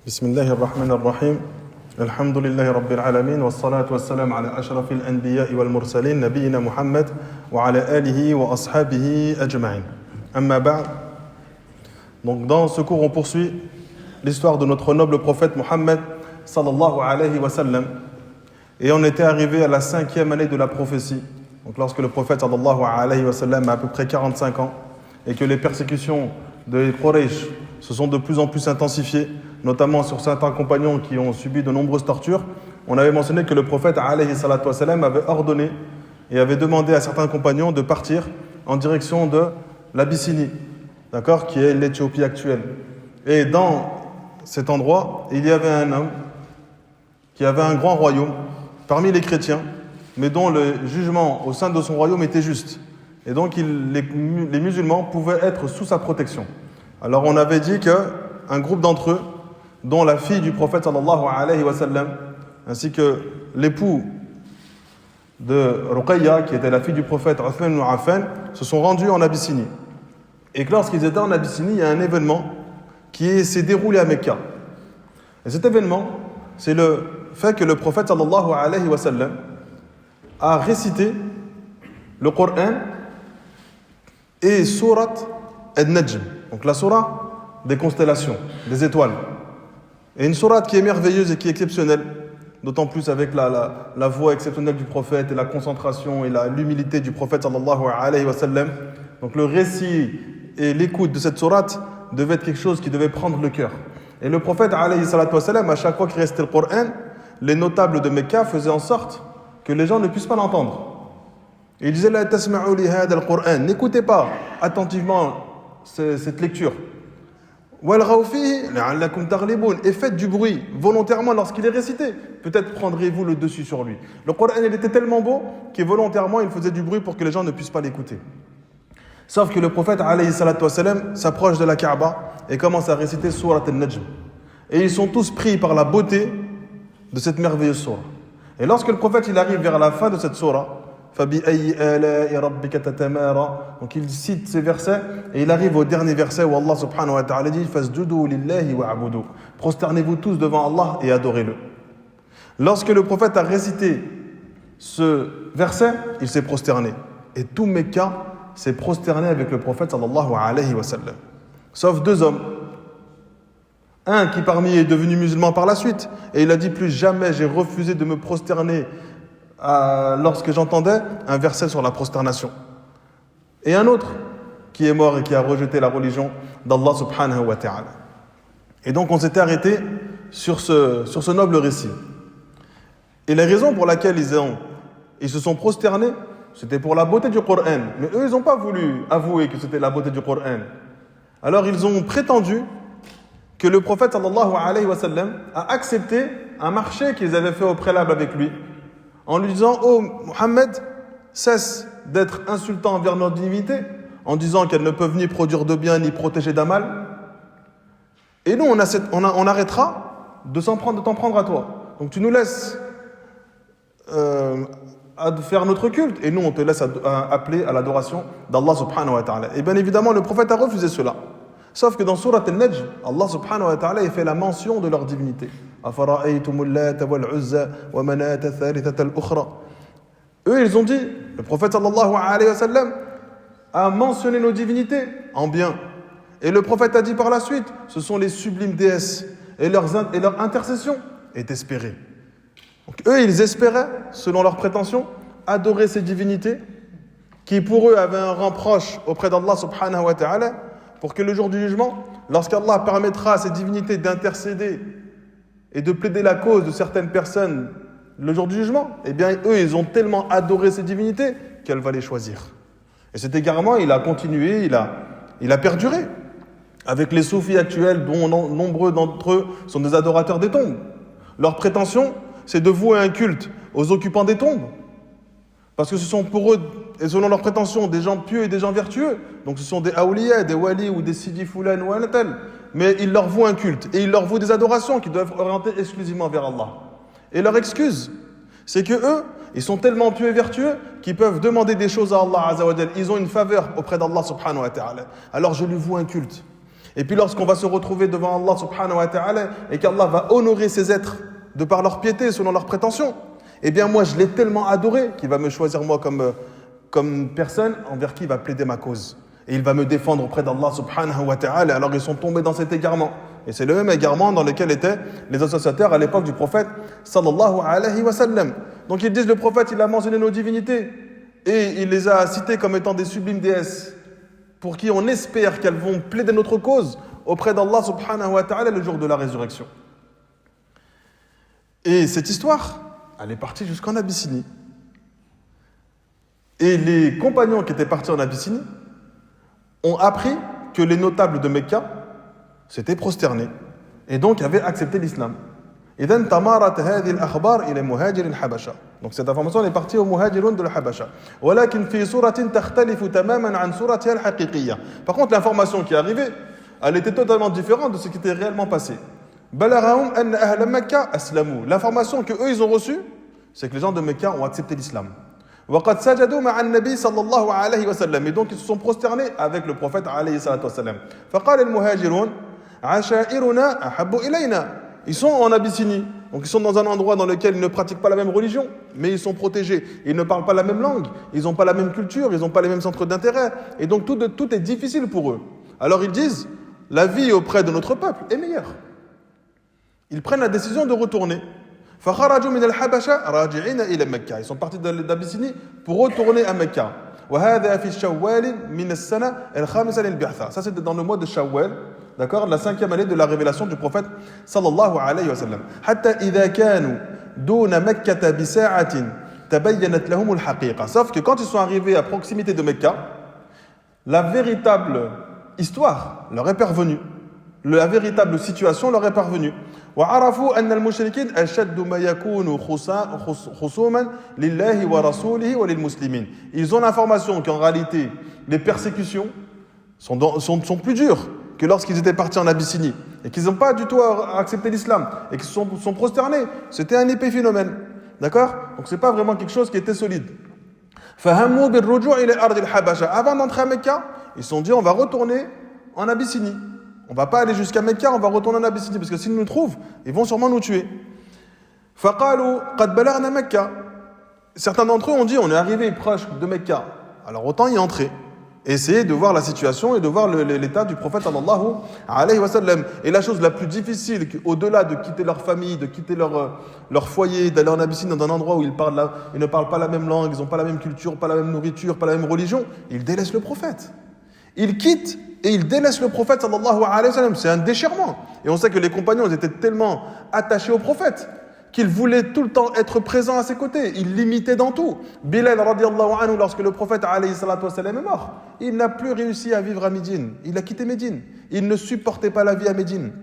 بسم الله الرحمن الرحيم الحمد لله رب العالمين والصلاة والسلام على أشرف الأنبياء والمرسلين نبينا محمد وعلى آله وأصحابه أجمعين أما بعد. Donc dans ce cours on poursuit l'histoire de notre noble prophète Mohammed sallallahu alayhi wa sallam et on était arrivé à la 5e année de la prophétie. Donc lorsque le prophète sallallahu alayhi wa sallam a à peu près 45 ans et que les persécutions de Quraysh se sont de plus en plus intensifiées, notamment sur certains compagnons qui ont subi de nombreuses tortures. On avait mentionné que le prophète alayhi salatu wa sallam avait ordonné et avait demandé à certains compagnons de partir en direction de l'Abyssinie, d'accord, qui est l'Éthiopie actuelle. Et dans cet endroit, il y avait un homme qui avait un grand royaume parmi les chrétiens, mais dont le jugement au sein de son royaume était juste. Et donc les musulmans pouvaient être sous sa protection. Alors on avait dit qu'un groupe d'entre eux, dont la fille du prophète sallallahu alayhi wa sallam, ainsi que l'époux de Ruqayya, qui était la fille du prophète Uthman ibn Affan, se sont rendus en Abyssinie. Et que lorsqu'ils étaient en Abyssinie, il y a un événement qui s'est déroulé à Mecca. Et cet événement, c'est le fait que le prophète sallallahu alayhi wa sallam a récité le Coran et sourate An-Najm, donc la sourate des constellations, des étoiles. Et une sourate qui est merveilleuse et qui est exceptionnelle, d'autant plus avec la voix exceptionnelle du prophète et la concentration et l'humilité du prophète sallallahu alayhi wa sallam. Donc le récit et l'écoute de cette sourate devait être quelque chose qui devait prendre le cœur. Et le prophète alayhi salatu wa sallam, à chaque fois qu'il récitait le Coran, les notables de Mecca faisaient en sorte que les gens ne puissent pas l'entendre. Et il disait la tasma'u li hada al-Qur'an, n'écoutez pas attentivement cette lecture. Et faites du bruit volontairement lorsqu'il est récité. Peut-être prendrez-vous le dessus sur lui. Le Coran il était tellement beau que volontairement il faisait du bruit pour que les gens ne puissent pas l'écouter. Sauf que le prophète alayhi salatu wa sallam s'approche de la Kaaba et commence à réciter Surat An-Najm. Et ils sont tous pris par la beauté de cette merveilleuse sourate. Et lorsque le prophète il arrive vers la fin de cette sourate, donc il cite ces versets et il arrive au dernier verset où Allah subhanahu wa ta'ala dit fasjudu lillahi wa'budu, prosternez-vous tous devant Allah et adorez-le. Lorsque le prophète a récité ce verset, il s'est prosterné et tout Mecca s'est prosterné avec le prophète sallallahu alayhi wa sallam, sauf deux hommes. Un qui parmi eux est devenu musulman par la suite et il a dit plus jamais j'ai refusé de me prosterner lorsque j'entendais un verset sur la prosternation. Et un autre qui est mort et qui a rejeté la religion d'Allah subhanahu wa ta'ala. Et donc on s'était arrêté sur ce noble récit. Et les raisons pour lesquelles ils se sont prosternés, c'était pour la beauté du Coran. Mais eux, ils n'ont pas voulu avouer que c'était la beauté du Coran. Alors ils ont prétendu que le prophète sallallahu alayhi wa sallam a accepté un marché qu'ils avaient fait au préalable avec lui, en lui disant « Oh Mohammed, cesse d'être insultant envers nos divinités, en disant qu'elles ne peuvent ni produire de bien ni protéger d'un mal. Et nous, on arrêtera de t'en prendre à toi. Donc tu nous laisses faire notre culte, et nous, on te laisse appeler à l'adoration d'Allah subhanahu wa ta'ala. » Et bien évidemment, le prophète a refusé cela. Sauf que dans Surat An-Najm, Allah subhanahu wa ta'ala fait la mention de leur divinité. Eux, ils ont dit, le prophète sallallahu alayhi wa sallam a mentionné nos divinités en bien. Et le prophète a dit par la suite, ce sont les sublimes déesses et leur intercession est espérée. Donc eux, ils espéraient, selon leurs prétentions, adorer ces divinités qui pour eux avaient un rang proche auprès d'Allah subhanahu wa ta'ala, pour que le jour du jugement, lorsqu'Allah permettra à ces divinités d'intercéder et de plaider la cause de certaines personnes le jour du jugement, eh bien eux, ils ont tellement adoré ces divinités qu'elle va les choisir. Et cet égarement, il a continué, il a perduré. Avec les soufis actuels, dont nombreux d'entre eux sont des adorateurs des tombes. Leur prétention, c'est de vouer un culte aux occupants des tombes. Parce que ce sont pour eux, et selon leurs prétentions, des gens pieux et des gens vertueux. Donc ce sont des awliya, des wali ou des sidi fulan ou un tel. Mais ils leur vouent un culte et ils leur vouent des adorations qui doivent orienter exclusivement vers Allah. Et leur excuse, c'est que eux, ils sont tellement pieux et vertueux qu'ils peuvent demander des choses à Allah Azza wa Jal. Ils ont une faveur auprès d'Allah subhanahu wa ta'ala. Alors je lui voue un culte. Et puis lorsqu'on va se retrouver devant Allah subhanahu wa ta'ala et qu'Allah va honorer ces êtres de par leur piété, selon leurs prétentions, eh bien moi je l'ai tellement adoré qu'il va me choisir moi comme personne envers qui il va plaider ma cause. Et il va me défendre auprès d'Allah subhanahu wa ta'ala. Alors ils sont tombés dans cet égarement. Et c'est le même égarement dans lequel étaient les associateurs à l'époque du prophète sallallahu alayhi wa sallam. Donc ils disent le prophète il a mentionné nos divinités et il les a citées comme étant des sublimes déesses pour qui on espère qu'elles vont plaider notre cause auprès d'Allah subhanahu wa ta'ala le jour de la résurrection. Et cette histoire, elle est partie jusqu'en Abyssinie. Et les compagnons qui étaient partis en Abyssinie ont appris que les notables de Mecca s'étaient prosternés et donc avaient accepté l'islam. إذن تمارت هذه الأخبار إلى مهاجر الحبشة. Donc cette information est partie aux muhajirun de la Habasha. ولكن في صورة تختلف تماما عن صورتها الحقيقية. Par contre, l'information qui est arrivée, elle était totalement différente de ce qui était réellement passé. بلغهم أن أهل مكة أسلموا. L'information que eux ils ont reçue, c'est que les gens de Mecca ont accepté l'islam. وقد سجدوا مع النبي صلى الله عليه وسلم. Et donc ils se sont prosternés avec le prophète عليه الصلاة والسلام. فقال المهاجرون عشائرنا أحب إلينا. Ils sont en Abyssinie, donc ils sont dans un endroit dans lequel ils ne pratiquent pas la même religion, mais ils sont protégés. Ils ne parlent pas la même langue, ils n'ont pas la même culture, ils n'ont pas les mêmes centres d'intérêt. Et donc tout est difficile pour eux. Alors ils disent, la vie auprès de notre peuple est meilleure. Ils prennent la décision de retourner. فخرجوا من الحبشة راجعين إلى مكة. Ils sont partis d'Abyssinie pour retourner à Mecca. وهذا في شوال من السنة الخامسة للبعثة. Ça c'était dans le mois de Shawwal. D'accord, la 5e année de la révélation du prophète sallallahu alayhi wa sallam. حتى إذا كانوا دون مكة بساعة تبينت لهم الحقيقة. Sauf que quand ils sont arrivés à proximité de Mecca, la véritable histoire leur est parvenue. La véritable situation leur est parvenue. وعرفوا أن المشركين أشد ما يكون خصوما لله ورسوله وللمسلمين. Ils ont l'information qu'en réalité les persécutions sont plus dures que lorsqu'ils étaient partis en Abyssinie et qu'ils n'ont pas du tout accepté l'islam et qu'ils sont prosternés. C'était un épais phénomène. D'accord? Donc c'est pas vraiment quelque chose qui était solide. فهموا بالرجوع إلى أرض الحبشة. Avant d'entrer à Mecca, ils se sont dit on va retourner en Abyssinie. On va pas aller jusqu'à Mecca, on va retourner en Abyssinie parce que s'ils nous trouvent, ils vont sûrement nous tuer. فقالوا قد بلغنا مكة. Certains d'entre eux ont dit on est arrivé proche de Mecca. Alors autant y entrer. Essayer de voir la situation et de voir l'état du prophète sallallahu alayhi wa sallam. Et la chose la plus difficile, au-delà de quitter leur famille, de quitter leur foyer, d'aller en Abyssinie dans un endroit où ils ne parlent pas la même langue, ils n'ont pas la même culture, pas la même nourriture, pas la même religion, ils délaissent le prophète. Ils quittent et ils délaissent le prophète sallallahu alayhi wa sallam. C'est un déchirement. Et on sait que les compagnons ils étaient tellement attachés au prophète qu'ils voulaient tout le temps être présents à ses côtés. Ils l'imitaient dans tout. Bilal radiallahu anhu, lorsque le prophète alayhi salatu wassalam est mort, il n'a plus réussi à vivre à Médine. Il a quitté Médine. Il ne supportait pas la vie à Médine.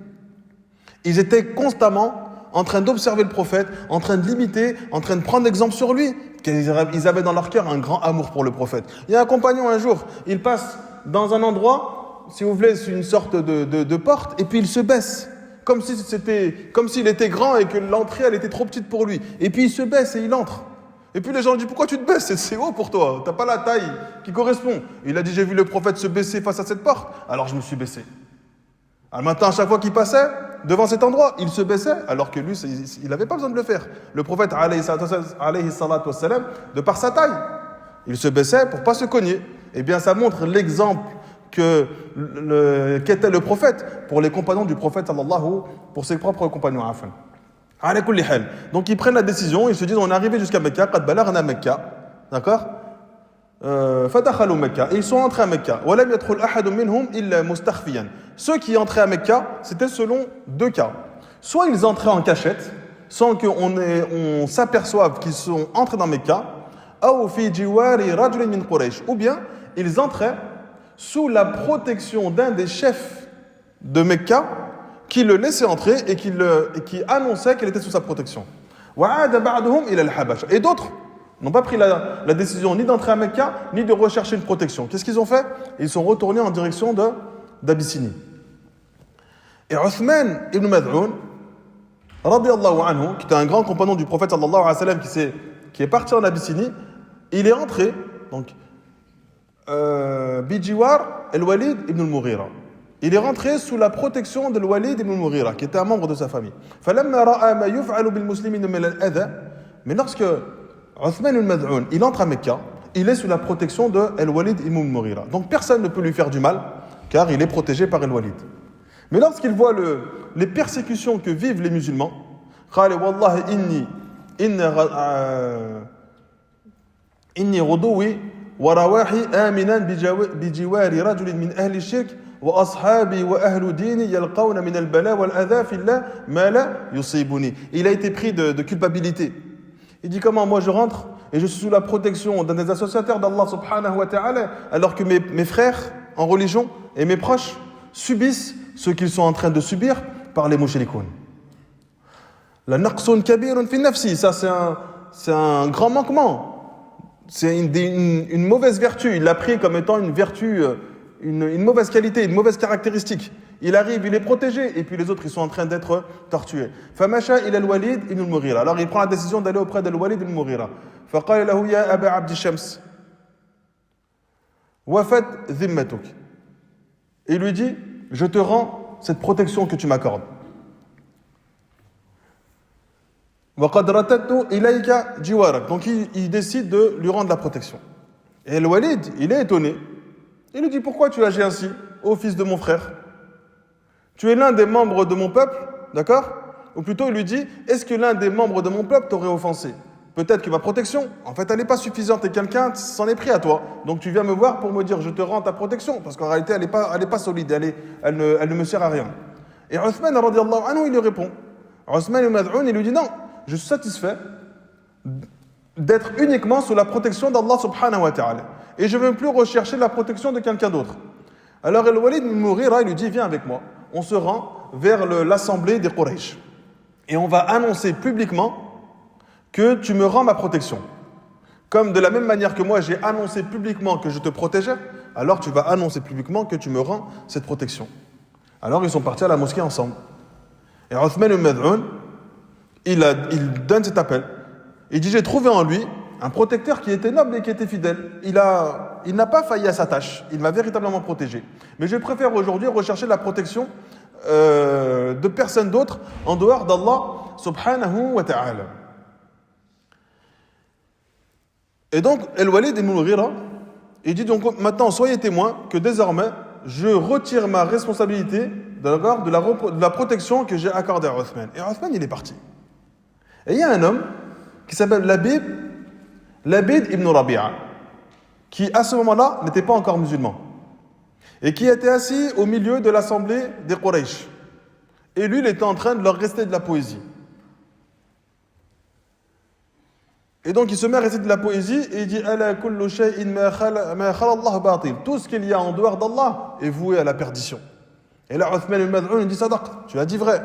Ils étaient constamment en train d'observer le prophète, en train de l'imiter, en train de prendre exemple sur lui. Ils avaient dans leur cœur un grand amour pour le prophète. Il y a un compagnon un jour, il passe dans un endroit, si vous voulez, c'est une sorte de porte, et puis il se baisse. Comme s'il était grand et que l'entrée elle était trop petite pour lui. Et puis il se baisse et il entre. Et puis les gens lui disent pourquoi tu te baisses? C'est haut pour toi, t'as pas la taille qui correspond. Il a dit j'ai vu le prophète se baisser face à cette porte, alors je me suis baissé. Alors maintenant à chaque fois qu'il passait devant cet endroit, il se baissait alors que lui il n'avait pas besoin de le faire. Le prophète alayhi salatu wassalam, de par sa taille, il se baissait pour pas se cogner. Eh bien ça montre l'exemple qu'était le prophète pour les compagnons du prophète sallallahu, pour ses propres compagnons afin. Ala kulli hal. Donc ils prennent la décision, ils se disent on est arrivé jusqu'à Mecca, qad balagna Mecca, d'accord, fadakhalu Mecca, et ils sont entrés à Mecca. Wa lam yadkhul ahadun minhum illa mustakhfiyan. Ceux qui entraient à Mecca, c'était selon deux cas. Soit ils entraient en cachette, sans qu'on s'aperçoive qu'ils sont entrés dans Mecca, aw fi jiwari rajulin min Quraysh, ou bien ils entraient sous la protection d'un des chefs de Mecca qui le laissait entrer et qui annonçait qu'il était sous sa protection. Et d'autres n'ont pas pris la décision ni d'entrer à Mecca, ni de rechercher une protection. Qu'est-ce qu'ils ont fait? Ils sont retournés en direction d'Abyssinie. Et Uthman ibn Mad'un, radiyallahu anhu, qui était un grand compagnon du prophète sallallahu alayhi wa sallam, qui est parti en Abyssinie, il est entré, donc, Bijiwar al-Walid ibn al-Mughira. il est rentré sous la protection de Walid ibn al-Mughira, qui était un membre de sa famille. فَلَمَّا رَأَى مَا يُفْعَلُ بِالْمُسْلِمِينَ مِنَ الْأَذَى. Mais lorsque Uthman al-Mad'un, il entre à Mecca, il est sous la protection de Al-Walid ibn al-Mughira. Donc personne ne peut lui faire du mal, car il est protégé par Al-Walid. Mais lorsqu'il voit les persécutions que vivent les musulmans, قال والله إني غدوي ورواحي آمنا بجوار رجل من أهل الشرك وأصحابي وأهل ديني يلقون من البلاء والأذى في الله ما لا يصيبني. Il a été pris de culpabilité. Il dit comment moi je rentre et je suis sous la protection d'un des associateurs d'Allah subhanahu wa ta'ala alors que mes frères en religion et mes proches subissent ce qu'ils sont en train de subir par les mushrikoun. La naqsun kabirun fi nafsi, ça c'est un grand manquement. C'est une mauvaise vertu. Il l'a pris comme étant une vertu, une mauvaise qualité, une mauvaise caractéristique. Il arrive, il est protégé, et puis les autres, ils sont en train d'être torturés. Famasha ila al-Walid ibn al-Mughira. Alors il prend la décision d'aller auprès de al-Walid ibn al-Mughira. Faqala lahu ya Aba Abd Shams, wafat dhimmatuk. Et il lui dit, je te rends cette protection que tu m'accordes. وَقَدْ رَتَدْتُ إِلَيْكَ جِوَارَكَ. Donc il décide de lui rendre la protection. Et le Walid, il est étonné. Il lui dit, pourquoi tu agis ainsi, ô fils de mon frère? Tu es l'un des membres de mon peuple, d'accord? Ou plutôt il lui dit, est-ce que l'un des membres de mon peuple t'aurait offensé? Peut-être que ma protection, en fait, elle n'est pas suffisante et quelqu'un s'en est pris à toi. Donc tu viens me voir pour me dire, je te rends ta protection. Parce qu'en réalité, elle n'est pas solide, elle ne me sert à rien. Et Uthman, radiyallahu anhu, il lui répond. Uthman al-Mad'un, il lui dit, non, je suis satisfait d'être uniquement sous la protection d'Allah subhanahu wa ta'ala. Et je ne veux plus rechercher la protection de quelqu'un d'autre. Alors Al-Walid ibn Mughira, il lui dit, viens avec moi. On se rend vers l'assemblée des Quraysh. Et on va annoncer publiquement que tu me rends ma protection. Comme de la même manière que moi, j'ai annoncé publiquement que je te protégeais, alors tu vas annoncer publiquement que tu me rends cette protection. Alors ils sont partis à la mosquée ensemble. Et Uthman al-Mad'un, il donne cet appel. Il dit, j'ai trouvé en lui un protecteur qui était noble et qui était fidèle. Il n'a pas failli à sa tâche. Il m'a véritablement protégé. Mais je préfère aujourd'hui rechercher la protection de personne d'autre en dehors d'Allah subhanahu wa ta'ala. Et donc, Al-Walid ibn al-Mughira, il dit donc maintenant, soyez témoins que désormais, je retire ma responsabilité de la protection que j'ai accordée à Uthman. Et Uthman, il est parti. Et il y a un homme qui s'appelle Labid ibn Rabi'a, qui à ce moment-là n'était pas encore musulman, et qui était assis au milieu de l'assemblée des Quraysh. Et lui, il était en train de leur réciter de la poésie. Et donc il se met à réciter de la poésie et il dit Ala kullu shay'in ma khala Allah batil. Tout ce qu'il y a en dehors d'Allah est voué à la perdition. Et là Uthman al-Mad'un dit sadaq, tu as dit vrai.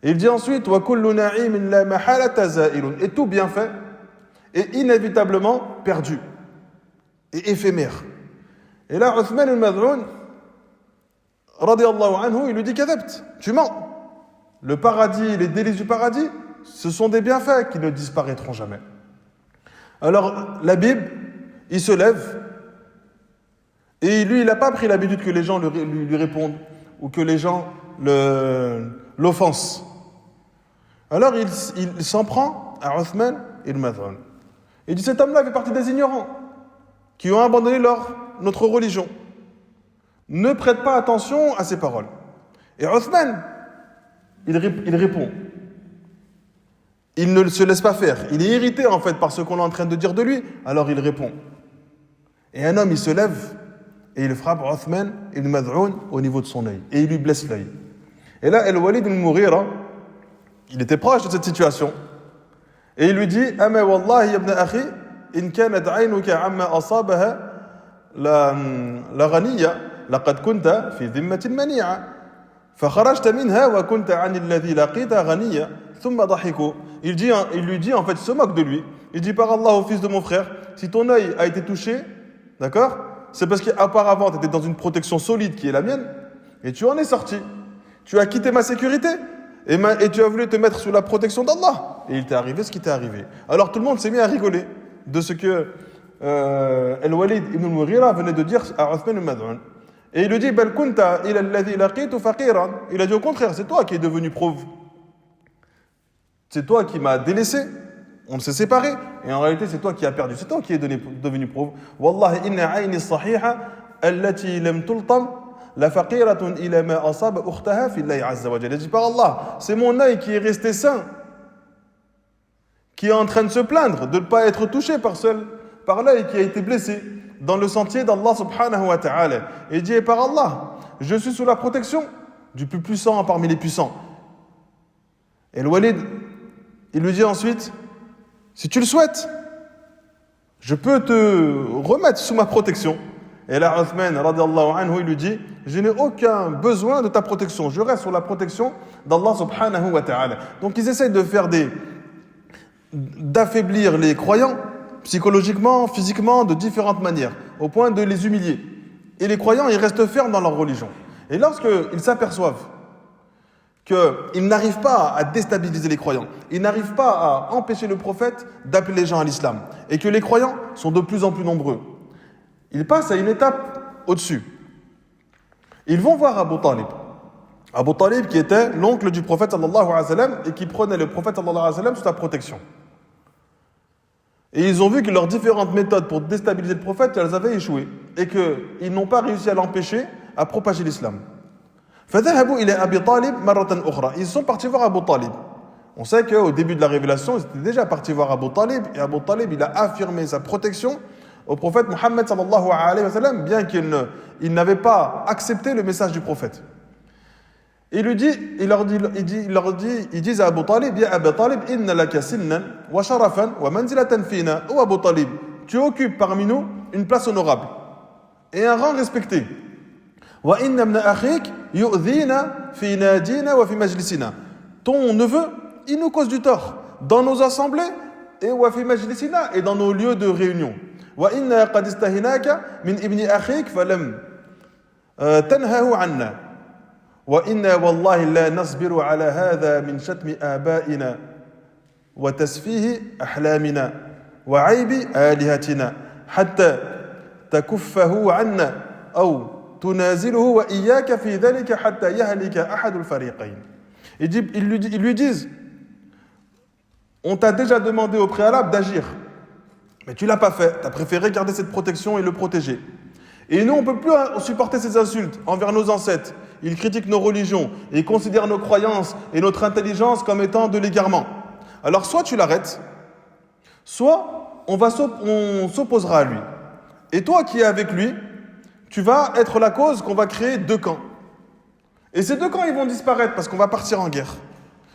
Et il dit ensuite wa kullu na'imin la mahalata za'ilun. Et tout bienfait est inévitablement perdu et éphémère. Et là Uthman al-Mad'un radiyallahu anhu, il lui dit kadhabt, tu mens. Le paradis, les délices du paradis, ce sont des bienfaits qui ne disparaîtront jamais. Alors, la Bible, il se lève et lui, il n'a pas pris l'habitude que les gens lui répondent ou que les gens l'offensent. Alors, il s'en prend à Uthman al-Mad'un. Il dit, cet homme-là fait partie des ignorants qui ont abandonné notre religion. Ne prête pas attention à ses paroles. Et Uthman, il répond. Il ne se laisse pas faire. Il est irrité en fait par ce qu'on est en train de dire de lui. Alors il répond. Et un homme, il se lève et il frappe Uthman ibn Mad'un au niveau de son œil. Et il lui blesse l'œil. Et là, Al-Walid ibn Mughira, il était proche de cette situation. Et il lui dit Ama wallahi ibn akhi, in kanat aynuka amma asabaha la ghaniya, laqad kunta fi dhimmatin mani'a. فخرجت منها وكنت عن الذي لقيت غنيا ثم ضحكوا. Il lui dit en fait, il se moque de lui. Il dit par Allah au fils de mon frère, si ton œil a été touché, d'accord, c'est parce qu'auparavant tu étais dans une protection solide qui est la mienne et tu en es sorti. Tu as quitté ma sécurité et tu as voulu te mettre sous la protection d'Allah. Et il t'est arrivé ce qui t'est arrivé. Alors tout le monde s'est mis à rigoler de ce que Al-Walid ibn al-Mughira venait de dire à Uthman al-Mad'un. Et il lui dit, Bal kunta ila alladhi laqitu faqiran. Il a dit au contraire, c'est toi qui es devenu pauvre. C'est toi qui m'as délaissé. On s'est séparés. Et en réalité, c'est toi qui as perdu. C'est toi qui es devenu pauvre. Wallahi inna ayni sahiha allati lam tultam la faqiratun ila ma asaba ukhtaha fillahi azza wa jalla. Il dit par Allah, c'est mon œil qui est resté sain, qui est en train de se plaindre de ne pas être touché par l'œil qui a été blessé dans le sentier d'Allah subhanahu wa ta'ala. Et il dit, par Allah, je suis sous la protection du plus puissant parmi les puissants. Et le Walid, il lui dit ensuite, si tu le souhaites, je peux te remettre sous ma protection. Et là, Uthman, radiallahu anhu, il lui dit, je n'ai aucun besoin de ta protection, je reste sous la protection d'Allah subhanahu wa ta'ala. Donc ils essayent d'affaiblir les croyants, psychologiquement, physiquement, de différentes manières, au point de les humilier. Et les croyants, ils restent fermes dans leur religion. Et lorsqu'ils s'aperçoivent qu'ils n'arrivent pas à déstabiliser les croyants, ils n'arrivent pas à empêcher le prophète d'appeler les gens à l'islam, et que les croyants sont de plus en plus nombreux, ils passent à une étape au-dessus. Ils vont voir Abu Talib. Abu Talib qui était l'oncle du prophète sallallahu alayhi wa sallam et qui prenait le prophète sallallahu alayhi wa sallam sous sa protection. Et ils ont vu que leurs différentes méthodes pour déstabiliser le prophète, elles avaient échoué. Et qu'ils n'ont pas réussi à l'empêcher à propager l'islam. Ils sont partis voir Abu Talib. On sait qu'au début de la révélation, ils étaient déjà partis voir Abu Talib. Et Abu Talib, il a affirmé sa protection au prophèt Muhammad sallallahu alayhi wa sallam, bien qu'il n'avait pas accepté le message du prophète. Ils disent à Abu Talib, Ya Abu Talib, inna laka sinnan wa sharafan wa manzilatan fina. Oh Abu Talib, tu occupes parmi nous une place honorable et un rang respecté. Wa inna ibn akhik yu'dhina fi nadina wa fi majlisina. Ton neveu, il nous cause du tort dans nos assemblées et wa fi majlisina et dans nos lieux de réunion. Wa inna qad istahinaka min ibn akhik falam tanhahu anna. وإنا والله لا نصبر على هذا من شتم آبائنا وتسفيه أحلامنا وعيب آلهتنا حتى تكفه عنا أو تنازله وإياك في ذلك حتى يهلك أحد الفريقين. Ils lui disent, on t'a déjà demandé au préalable d'agir, mais tu ne l'as pas fait, tu as préféré garder cette protection et le protéger. Et nous, on ne peut plus supporter ces insultes envers nos ancêtres. Ils critiquent nos religions et ils considèrent nos croyances et notre intelligence comme étant de l'égarement. Alors, soit tu l'arrêtes, soit on s'opposera à lui. Et toi qui es avec lui, tu vas être la cause qu'on va créer deux camps. Et ces deux camps, ils vont disparaître parce qu'on va partir en guerre.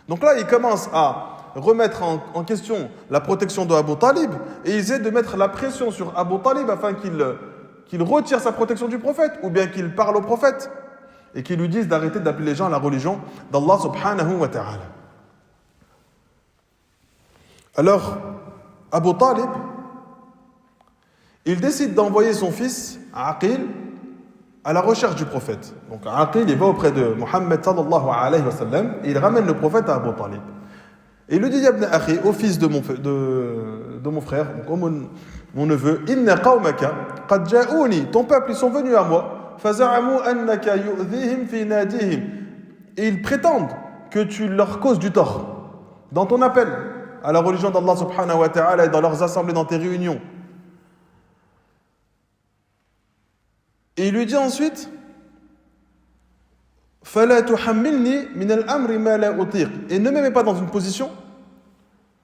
Donc là, ils commencent à remettre en question la protection de Abu Talib et ils essaient de mettre la pression sur Abu Talib afin qu'il retire sa protection du prophète ou bien qu'il parle au prophète et qu'il lui dise d'arrêter d'appeler les gens à la religion d'Allah subhanahu wa ta'ala. Alors, Abu Talib, il décide d'envoyer son fils, Aqil, à la recherche du prophète. Donc Aqil, il va auprès de Muhammad sallallahu alayhi wa sallam et il ramène le prophète à Abu Talib. Et il lui dit, Ibn Akhi, au fils de mon frère, donc mon neveu, Inna qawmaka qad ja'ouni, ton peuple, ils sont venus à moi. فَزَعَمُوا أَنَّكَ يُؤْذِيهِمْ فِي نَادِيهِمْ. Et ils prétendent que tu leur causes du tort dans ton appel à la religion d'Allah subhanahu wa ta'ala et dans leurs assemblées, dans tes réunions. Et il lui dit ensuite فَلَا تُحَمِّلْنِي مِنَ الْأَمْرِ مَا لَا أُطِيقُ. Et ne me mets pas dans une position,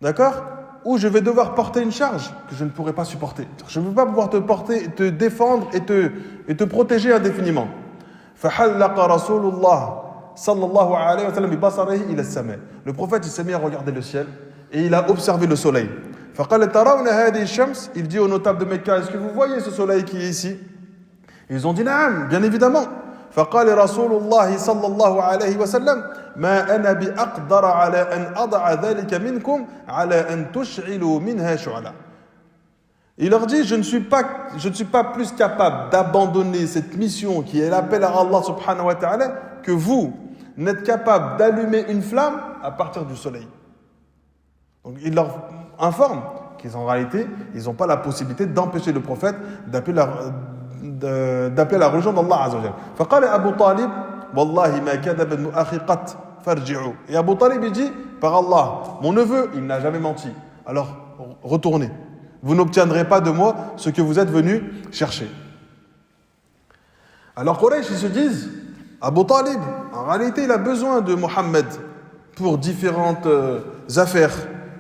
d'accord, où je vais devoir porter une charge que je ne pourrai pas supporter. Je ne veux pas pouvoir te porter, te défendre et te protéger indéfiniment. فَحَلَّقَ رَسُولُ اللَّهِ sallallahu alayhi wa sallam بِبَصَرِهِ إِلَى السَّمَاءِ. Le prophète, il s'est mis à regarder le ciel et il a observé le soleil. فَقَالَ تَرَوْنَ هَذِهِ الشَّمْسِ. Il dit aux notables de Mecca, est-ce que vous voyez ce soleil qui est ici? Ils ont dit, naam, bien évidemment. فقال رسول الله صلى الله عليه وسلم ما أنا بأقدر على أن أضع ذلك منكم على أن تشعلوا منها شعلة. Il leur dit, je ne suis pas plus capable d'abandonner cette mission qui est l'appel à Allah subhanahu wa ta'ala que vous n'êtes capable d'allumer une flamme à partir du soleil. Donc il leur informe qu'en réalité, ils n'ont pas la possibilité d'empêcher le prophète d'appeler la religion d'Allah Azza wa Jal. فقال أبو طالب والله ما كذب ابن أخي قط فارجعوا. Et Abu Talib il dit par Allah, mon neveu il n'a jamais menti. Alors retournez. Vous n'obtiendrez pas de moi ce que vous êtes venus chercher. Alors Quraysh ils se disent Abu Talib en réalité il a besoin de Mohammed pour différentes affaires.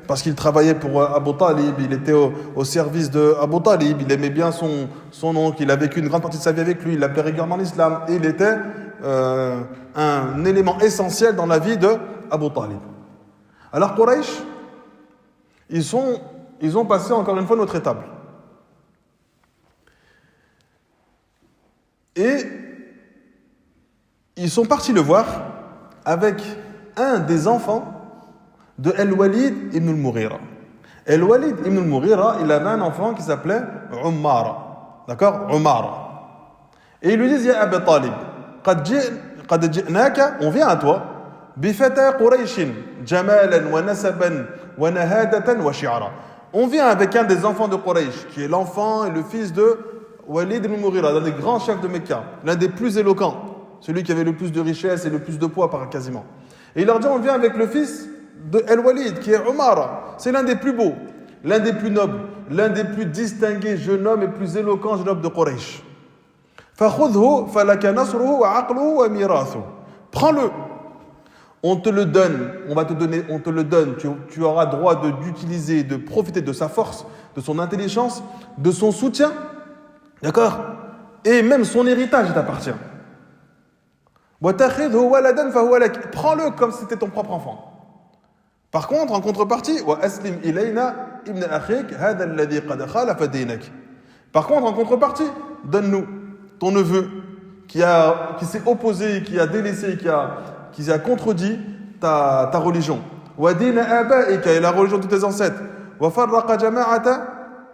Parce qu'il travaillait pour Abu Talib, il était au service de Abu Talib, il aimait bien son oncle, il a vécu une grande partie de sa vie avec lui, il l'appelait régulièrement l'islam, et il était un élément essentiel dans la vie de Abu Talib. Alors Quraysh, ils ont passé encore une fois notre étape. Et ils sont partis le voir avec un des enfants de Al-Walid ibn al-Mughira. Al-Walid ibn al-Mughira, il avait un enfant qui s'appelait Ummara. D'accord? Ummara. Et ils lui disent, Ya Abi Talib, qad ji'naka, on vient à toi, bifata Qurayshin, jamalan wa nasaban wa nahadatan wa shi'ara. On vient avec un des enfants de Quraysh, qui est l'enfant et le fils de Walid ibn al-Mughira, l'un des grands chefs de Mecca, l'un des plus éloquents, celui qui avait le plus de richesse et le plus de poids quasiment. Et il leur dit, on vient avec le fils de Al-Walid, qui est Umara. C'est l'un des plus beaux, l'un des plus nobles, l'un des plus distingués jeunes hommes et plus éloquents jeunes hommes de Quraysh. فَخُذْهُ فَلَكَ نَصْرُهُ وَعَقْلُهُ وَمِيرَاثُهُ. Prends-le. On te le donne, on te le donne. Tu auras droit d'utiliser, de profiter de sa force, de son intelligence, de son soutien. D'accord? Et même son héritage t'appartient. وَتَخِذْهُ وَلَدًا فَهُوَ لَكَ. Prends-le comme si c'était ton propre enfant. Par contre, en contrepartie, وَأَسْلِمْ إِلَيْنَا إِبْنَ أَخِيكَ هَذَا الَّذِي قَدْ خَالَفَ دِينَكَ. Par contre, en contrepartie, donne-nous ton neveu qui s'est opposé, qui a délaissé, qui a contredit ta religion. وَدِينَ آبَائِكَ, et la religion de tes ancêtres. وَفَرَّقَ جَمَاعَةَ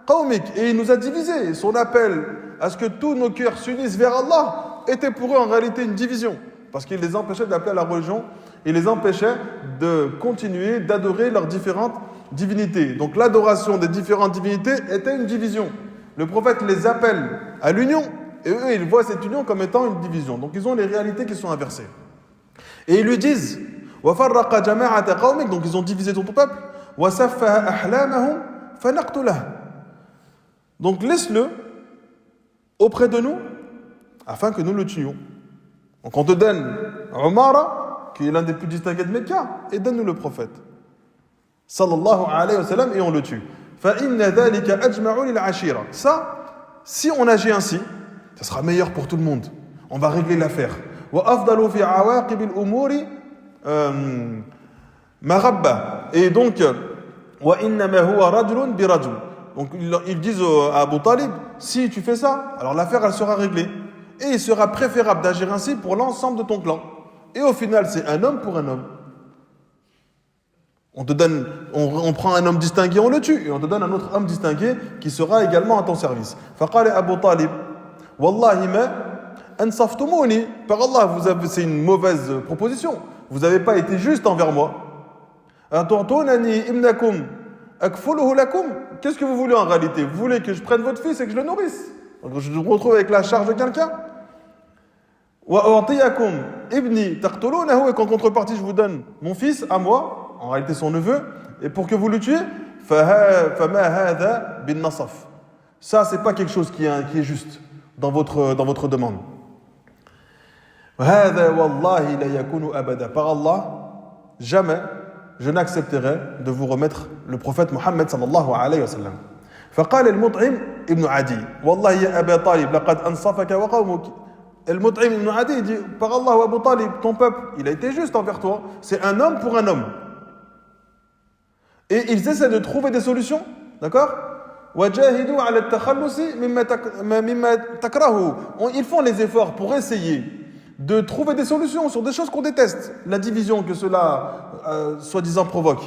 قَوْمِكَ, et il nous a divisés. Son appel à ce que tous nos cœurs s'unissent vers Allah était pour eux en réalité une division. Parce qu'il les empêchait d'appeler à la religion, il les empêchait de continuer d'adorer leurs différentes divinités. Donc l'adoration des différentes divinités était une division. Le prophète les appelle à l'union, et eux, ils voient cette union comme étant une division. Donc ils ont les réalités qui sont inversées. Et ils lui disent, وَفَرَّقَ جَمَاعَةَ قَوْمِكَ, donc ils ont divisé ton peuple, وَسَفَّهَ أَحْلَامَهُمْ فَنَقْتُلَهُ. Donc laisse-le auprès de nous, afin que nous le tuions. Donc on te donne Umara, qui est l'un des plus distingués de Mecca, et donne-nous le prophète. Sallallahu alayhi wa sallam, et on le tue. فَإِنَّ ذَلِكَ أَجْمَعُ لِلْعَشِيرَ. Ça, si on agit ainsi, ça sera meilleur pour tout le monde. On va régler l'affaire. وَأَفْضَلُ فِي عَوَاقِبِ الْأُمُورِ مَغَبَّةً. Et donc, وَإِنَّمَا هُوَ رَجُلٌ بِرَجُلٍ. Donc ils disent à Abu Talib, si tu fais ça, alors l'affaire elle sera réglée. Et il sera préférable d'agir ainsi pour l'ensemble de ton clan. Et au final, c'est un homme pour un homme. On prend un homme distingué, on le tue. Et on te donne un autre homme distingué qui sera également à ton service. فقال Abu Talib, Wallahi ma ansaftumuni. Par Allah, c'est une mauvaise proposition. Vous n'avez pas été juste envers moi. Atu'tunani ibnakum akfuluhu lakum. Qu'est-ce que vous voulez en réalité? Vous voulez que je prenne votre fils et que je le nourrisse? Donc je me retrouve avec la charge de quelqu'un. وَأُعْطِيَكُمْ إِبْنِي تَقْتُلُونَهُ, et qu'en contrepartie je vous donne mon fils à moi, en réalité son neveu, et pour que vous le tuiez, فَمَا هَذَا بِالنَّصَفِ. Ça c'est pas quelque chose qui est juste dans votre demande. وَهَذَا وَاللَّهِ لَا يَكُونُ أَبَدًا. Par Allah, jamais je n'accepterai de vous remettre le prophète Mohammed sallallahu alayhi wa sallam. فقال المطعم ابن عدي والله يا أبا طالب لقد أنصفك وقومك. المطعم ibn Adi dit, par Allah, Abu Talib, ton peuple, il a été juste envers toi. C'est un homme pour un homme. Et ils essaient de trouver des solutions, d'accord? وَجَاهِدُوا عَلَى التَّخَلُّصِ مِمَّا تَكْرَهُ. Ils font les efforts pour essayer de trouver des solutions sur des choses qu'on déteste. La division que cela, soi-disant, provoque.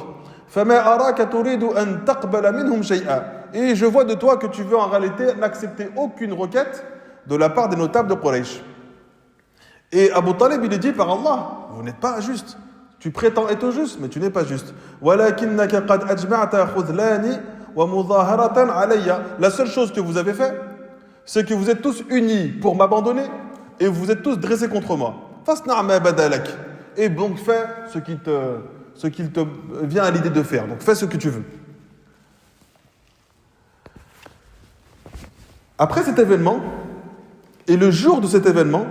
فَمَا أَرَاكَ تُرِيدُ أَن تَقْبَلَ مِنْهُمْ شَيْئًا. Et je vois de toi que tu veux en réalité n'accepter aucune requête de la part des notables de Quraysh. Et Abu Talib, il est dit par Allah, vous n'êtes pas juste. Tu prétends être juste, mais tu n'es pas juste. وَلَكِنَّكَ قَدْ أَجْمَعْتَ خُذْلَانِ وَمُظَاهَرَةً عَلَيَّ. La seule chose que vous avez fait, c'est que vous êtes tous unis pour m'abandonner et vous êtes tous dressés contre moi. Fasna' ma badalak. Et donc fais ce qu'il te vient à l'idée de faire. Donc fais ce que tu veux. Après cet événement, et le jour de cet événement,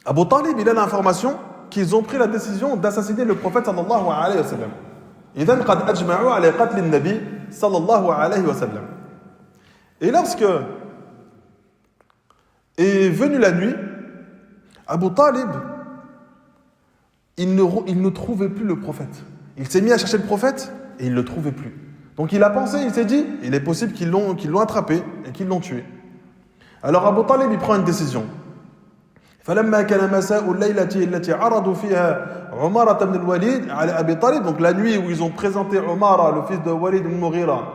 Abu Talib, il a l'information qu'ils ont pris la décision d'assassiner le prophète sallallahu alayhi wa sallam. إذن قد أجمعوا على قتل النبي صلى الله عليه وسلم. Et lorsque est venue la nuit, Abu Talib, il ne trouvait plus le prophète. Il s'est mis à chercher le prophète et il ne le trouvait plus. Donc il a pensé, il s'est dit, il est possible qu'ils l'ont attrapé et qu'ils l'ont tué. Alors Abu Talib, il prend une décision. فلما كان مساء الليلة التي عرضوا فيها عمارة بن الوليد على أبي طالب, donc la nuit où ils ont présenté Umara, le fils de Walid ibn Mughira,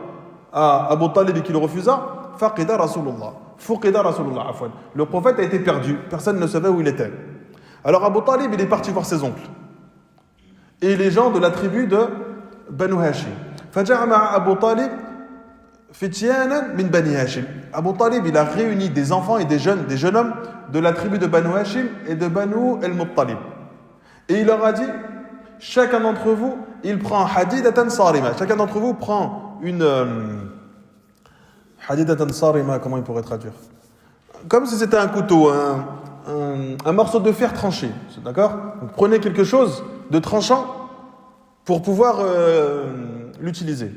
à Abu Talib et qu'il refusa, فقد رسول الله. فقد رسول الله عفوا. Le prophète a été perdu, personne ne savait où il était. Alors Abu Talib, il est parti voir ses oncles et les gens de la tribu de Banu Hashim. فجمع أبو طالب فتيانا من بني هاشم. Abu Talib, il a réuni des enfants et des jeunes hommes de la tribu de Banu Hashim et de Banu al-Muttalib. Et il leur a dit, chacun d'entre vous, il prend hadidatan sarima. Chacun d'entre vous prend une hadidatan sarima, comment il pourrait traduire? Comme si c'était un couteau, un morceau de fer tranché, d'accord? Donc prenez quelque chose de tranchant pour pouvoir l'utiliser.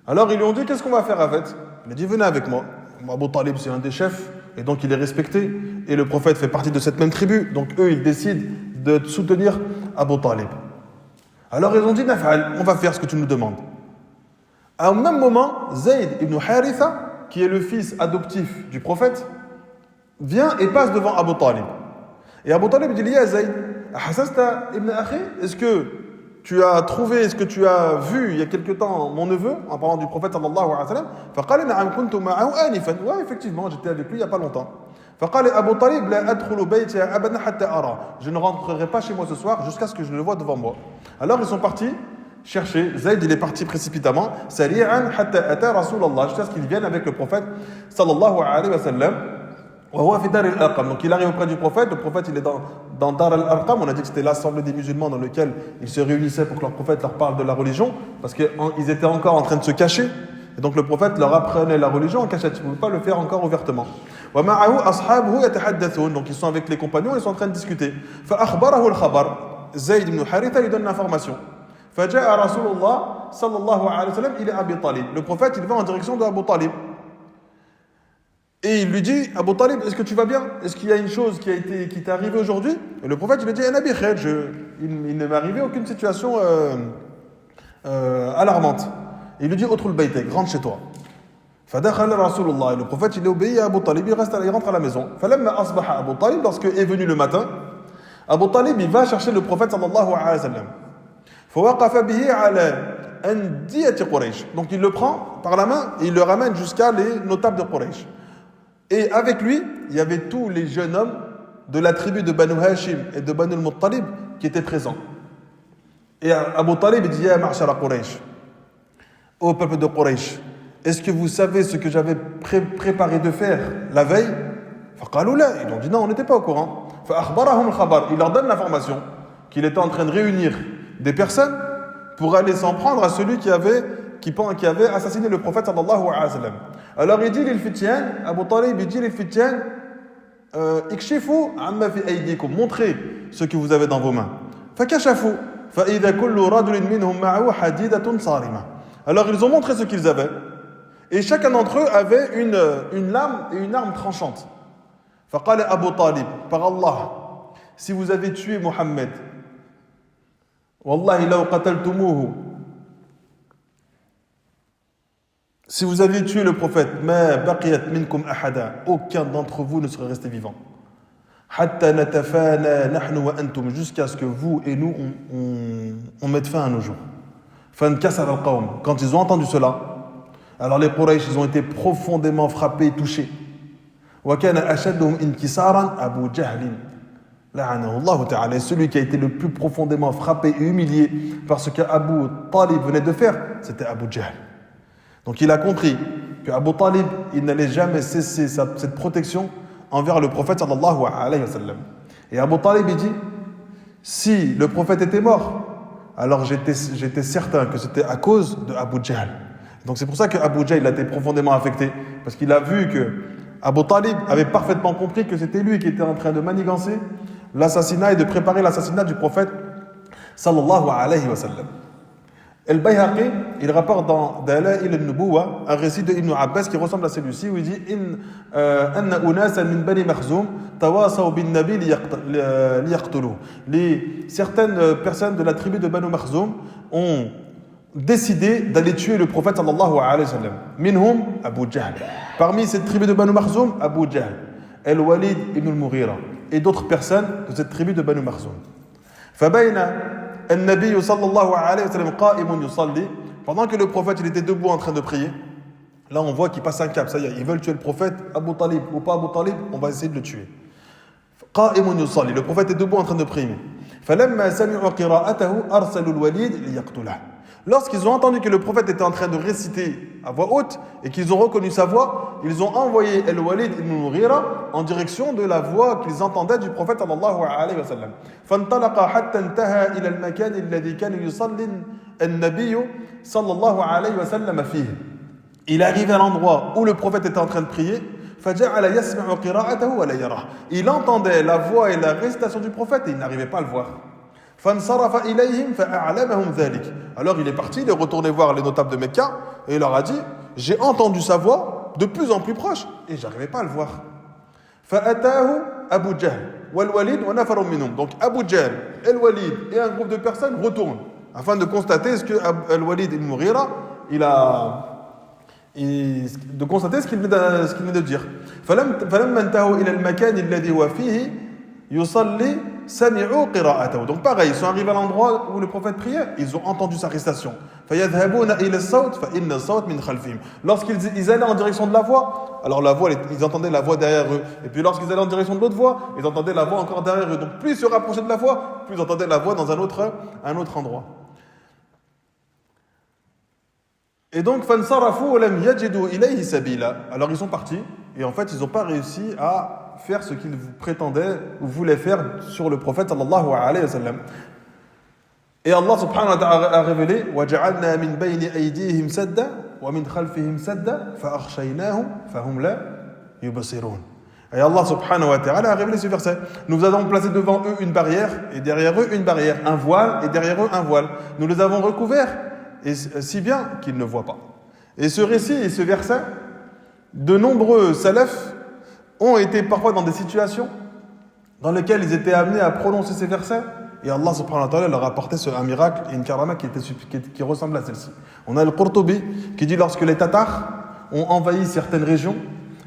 Alors ils lui ont dit, qu'est-ce qu'on va faire avec? Il a dit, venez avec moi. Abu Talib, c'est un des chefs, et donc il est respecté, et le prophète fait partie de cette même tribu, donc eux, ils décident de soutenir Abu Talib. Alors ils ont dit, Naf'al, on va faire ce que tu nous demandes. Au même moment, Zayd ibn Haritha, qui est le fils adoptif du prophète, vient et passe devant Abu Talib. Et Abu Talib dit, Ya Zayd, Ahasasta ibn Akhi, est-ce que tu as trouvé, est-ce que tu as vu il y a quelque temps mon neveu, en parlant du prophète sallallahu alayhi wa sallam? فقال نعم كنت معه آنفا. Ouais, effectivement, j'étais avec lui il n'y a pas longtemps. فقال أبو طالب لا أدخل بيتي أبدا حتى أرى. Je ne rentrerai pas chez moi ce soir jusqu'à ce que je le voie devant moi. Alors ils sont partis chercher. Zayd, il est parti précipitamment. سريعا حتى أتى رسول الله, jusqu'à ce qu'ils viennent avec le prophète sallallahu alayhi wa sallam. وهو في دار الأرقم. Donc il arrive auprès du prophète. Le prophète, il est dans Dar al-Arqam. On a dit que c'était l'assemblée des musulmans dans lequel ils se réunissaient pour que leur prophète leur parle de la religion, parce qu'ils étaient encore en train de se cacher. Et donc le prophète leur apprenait la religion en cachette. Il ne pouvait pas le faire encore ouvertement. ومعه أصحابه يتحدثون. Donc ils sont avec les compagnons, ils sont en train de discuter. فأخبره الخبر. Zayd ibn Haritha lui donne l'information. فجاء رسول الله صلى الله عليه وسلم إلى أبي طالب. Le prophète, il va en direction de Abu Talib. Et il lui dit, Abu Talib, est-ce que tu vas bien? Est-ce qu'il y a une chose qui t'est arrivée aujourd'hui? Et le prophète, il lui dit, Nabi khair, il ne m'est arrivé aucune situation alarmante. Et il lui dit, Utrul baytek, rentre chez toi. فدخل رسول الله. Et le prophète, il obéit à Abu Talib, il rentre à la maison. فلما أصبح أبو طالب, lorsque est venu le matin, Abu Talib, il va chercher le prophète sallallahu alayhi wa sallam. فوقف به على أندية قريش. Donc il le prend par la main et il le ramène jusqu'à les notables de Quraysh. Et avec lui, il y avait tous les jeunes hommes de la tribu de Banu Hashim et de Banu al-Muttalib qui étaient présents. Et Abu Talib dit, Ya ma'shara Quraysh, ô peuple de Quraysh, est-ce que vous savez ce que j'avais préparé de faire la veille? فقالوا لا. Ils ont dit non, on n'était pas au courant. فأخبرهم الخبر. Il leur donne l'information qu'il était en train de réunir des personnes pour aller s'en prendre à celui qui avait assassiné le prophète sallallahu alayhi wa sallam. Alors il dit les fityan, Abu Talib, il dit les fityan, ikshifu amma fi aydikum, montrez ce que vous avez dans vos mains. Fakashafu, fa idha kullu rajulin minhum ma'ahu hadidatun sarima. Alors ils ont montré ce qu'ils avaient, et chacun d'entre eux avait une lame et une arme tranchante. Faqala Abu Talib, par Allah, si vous avez tué Mohammed, wallahi law qataltumuhu, si vous aviez tué le prophète, ma baqiyat minkum ahada, aucun d'entre vous ne serait resté vivant. Hatta natafana nahnu wa antum, jusqu'à ce que vous et nous on mette fin à nos jours. Fankasara al-qawm. Quand ils ont entendu cela, alors les Quraysh, ils ont été profondément frappés et touchés. Wa kana ashadduhum inkisaran Abu Jahl. La'anahu Allah ta'ala. Celui qui a été le plus profondément frappé et humilié par ce qu'Abu Talib venait de faire, c'était Abu Jahl. Donc il a compris que Abu Talib, il n'allait jamais cesser cette protection envers le prophète sallallahu alayhi wa sallam. Et Abu Talib, il dit, si le prophète était mort, alors j'étais certain que c'était à cause de Abu Jahl. Donc c'est pour ça que Abu Jahl a été profondément affecté, parce qu'il a vu que Abu Talib avait parfaitement compris que c'était lui qui était en train de manigancer l'assassinat et de préparer l'assassinat du prophète sallallahu alayhi wa sallam. Al-Bayhaqi, il rapporte dans Dala'il al-Nubuwa un récit de Ibn Abbas qui ressemble à celui-ci où il dit Anna unasa min bani Makhzoum tawasaw bin nabi liyaqtuluh. Certaines personnes de la tribu de Banu Makhzoum ont décidé d'aller tuer le prophète sallallahu alayhi wa sallam. Minhum Abu Jahl. Parmi cette tribu de Banu Makhzoum, Abu Jahl, Al-Walid ibn al-Mughira et d'autres personnes de cette tribu de Banu Makhzoum. Fabayna النبي صلى الله عليه وسلم قائم يصلي, pendant que le prophète il était debout en train de prier, là on voit qu'il passe un cap, ça y est, ils veulent tuer le prophète, Abu Talib ou pas Abu Talib, on va essayer de le tuer. قائم يصلي, le prophète est debout en train de prier. فلما سمعوا قراءته أرسلوا الوليد ليقتله. Lorsqu'ils ont entendu que le prophète était en train de réciter à voix haute et qu'ils ont reconnu sa voix, ils ont envoyé Al-Walid ibn Mughira en direction de la voix qu'ils entendaient du prophète sallallahu alayhi wa sallam. فانطلق حتى انتهى إلى المكان الذي كان يصلي النبي صلى الله عليه وسلم فيه. Il arrive à l'endroit où le prophète était en train de prier. فجعل يسمع قراءته ولا يراه. Il entendait la voix et la récitation du prophète et il n'arrivait pas à le voir. فانصرف إليهم فأعلمهم ذلك. Alors il est parti, il est retourné voir les notables de Mecca et il leur a dit, j'ai entendu sa voix de plus en plus proche et j'arrivais pas à le voir. فأتاه أبو جهل والوليد ونفر منهم. Donc Abu Jahl, Al-Walid et un groupe de personnes retournent afin de constater ce que Al-Walid ibn Mughira de constater ce qu'il venait de dire. فلما انتهوا إلى المكان الذي هو فيه يصلي سمعوا قراءته. Donc pareil, ils sont arrivés à l'endroit où le prophète priait, ils ont entendu sa récitation. فيذهبون إلى الصوت فإن الصوت من خلفهم. Lorsqu'ils allaient en direction de la voix, alors la voix, ils entendaient la voix derrière eux. Et puis lorsqu'ils allaient en direction de l'autre voix, ils entendaient la voix encore derrière eux. Donc plus ils se rapprochaient de la voix, plus ils entendaient la voix dans un autre endroit. Et donc فانصرفوا ولم يجدوا إليه سبيلا. Alors ils sont partis et en fait ils n'ont pas réussi à faire ce qu'ils prétendaient ou voulaient faire sur le prophète sallallahu alayhi wa sallam. Et Allah subhanahu wa ta'ala a révélé وَجَعَلْنَا مِنْ بَيْنِ أَيْدِيهِمْ سَدًّا وَمِنْ خَلْفِهِمْ سَدًّا فَأَغْشَيْنَاهُمْ فَهُمْ لَا يُبْصِرُونَ. Et Allah subhanahu wa ta'ala a révélé ce verset. Nous avons placé devant eux une barrière et derrière eux une barrière, un voile et derrière eux un voile. Nous les avons recouverts et si bien qu'ils ne voient pas. Et ce récit et ce verset, de nombreux salafs ont été parfois dans des situations dans lesquelles ils étaient amenés à prononcer ces versets et Allah subhanahu wa ta'ala leur a apporté un miracle et une karama qui ressemble à celle-ci. On a le Qurtubi qui dit lorsque les Tatars ont envahi certaines régions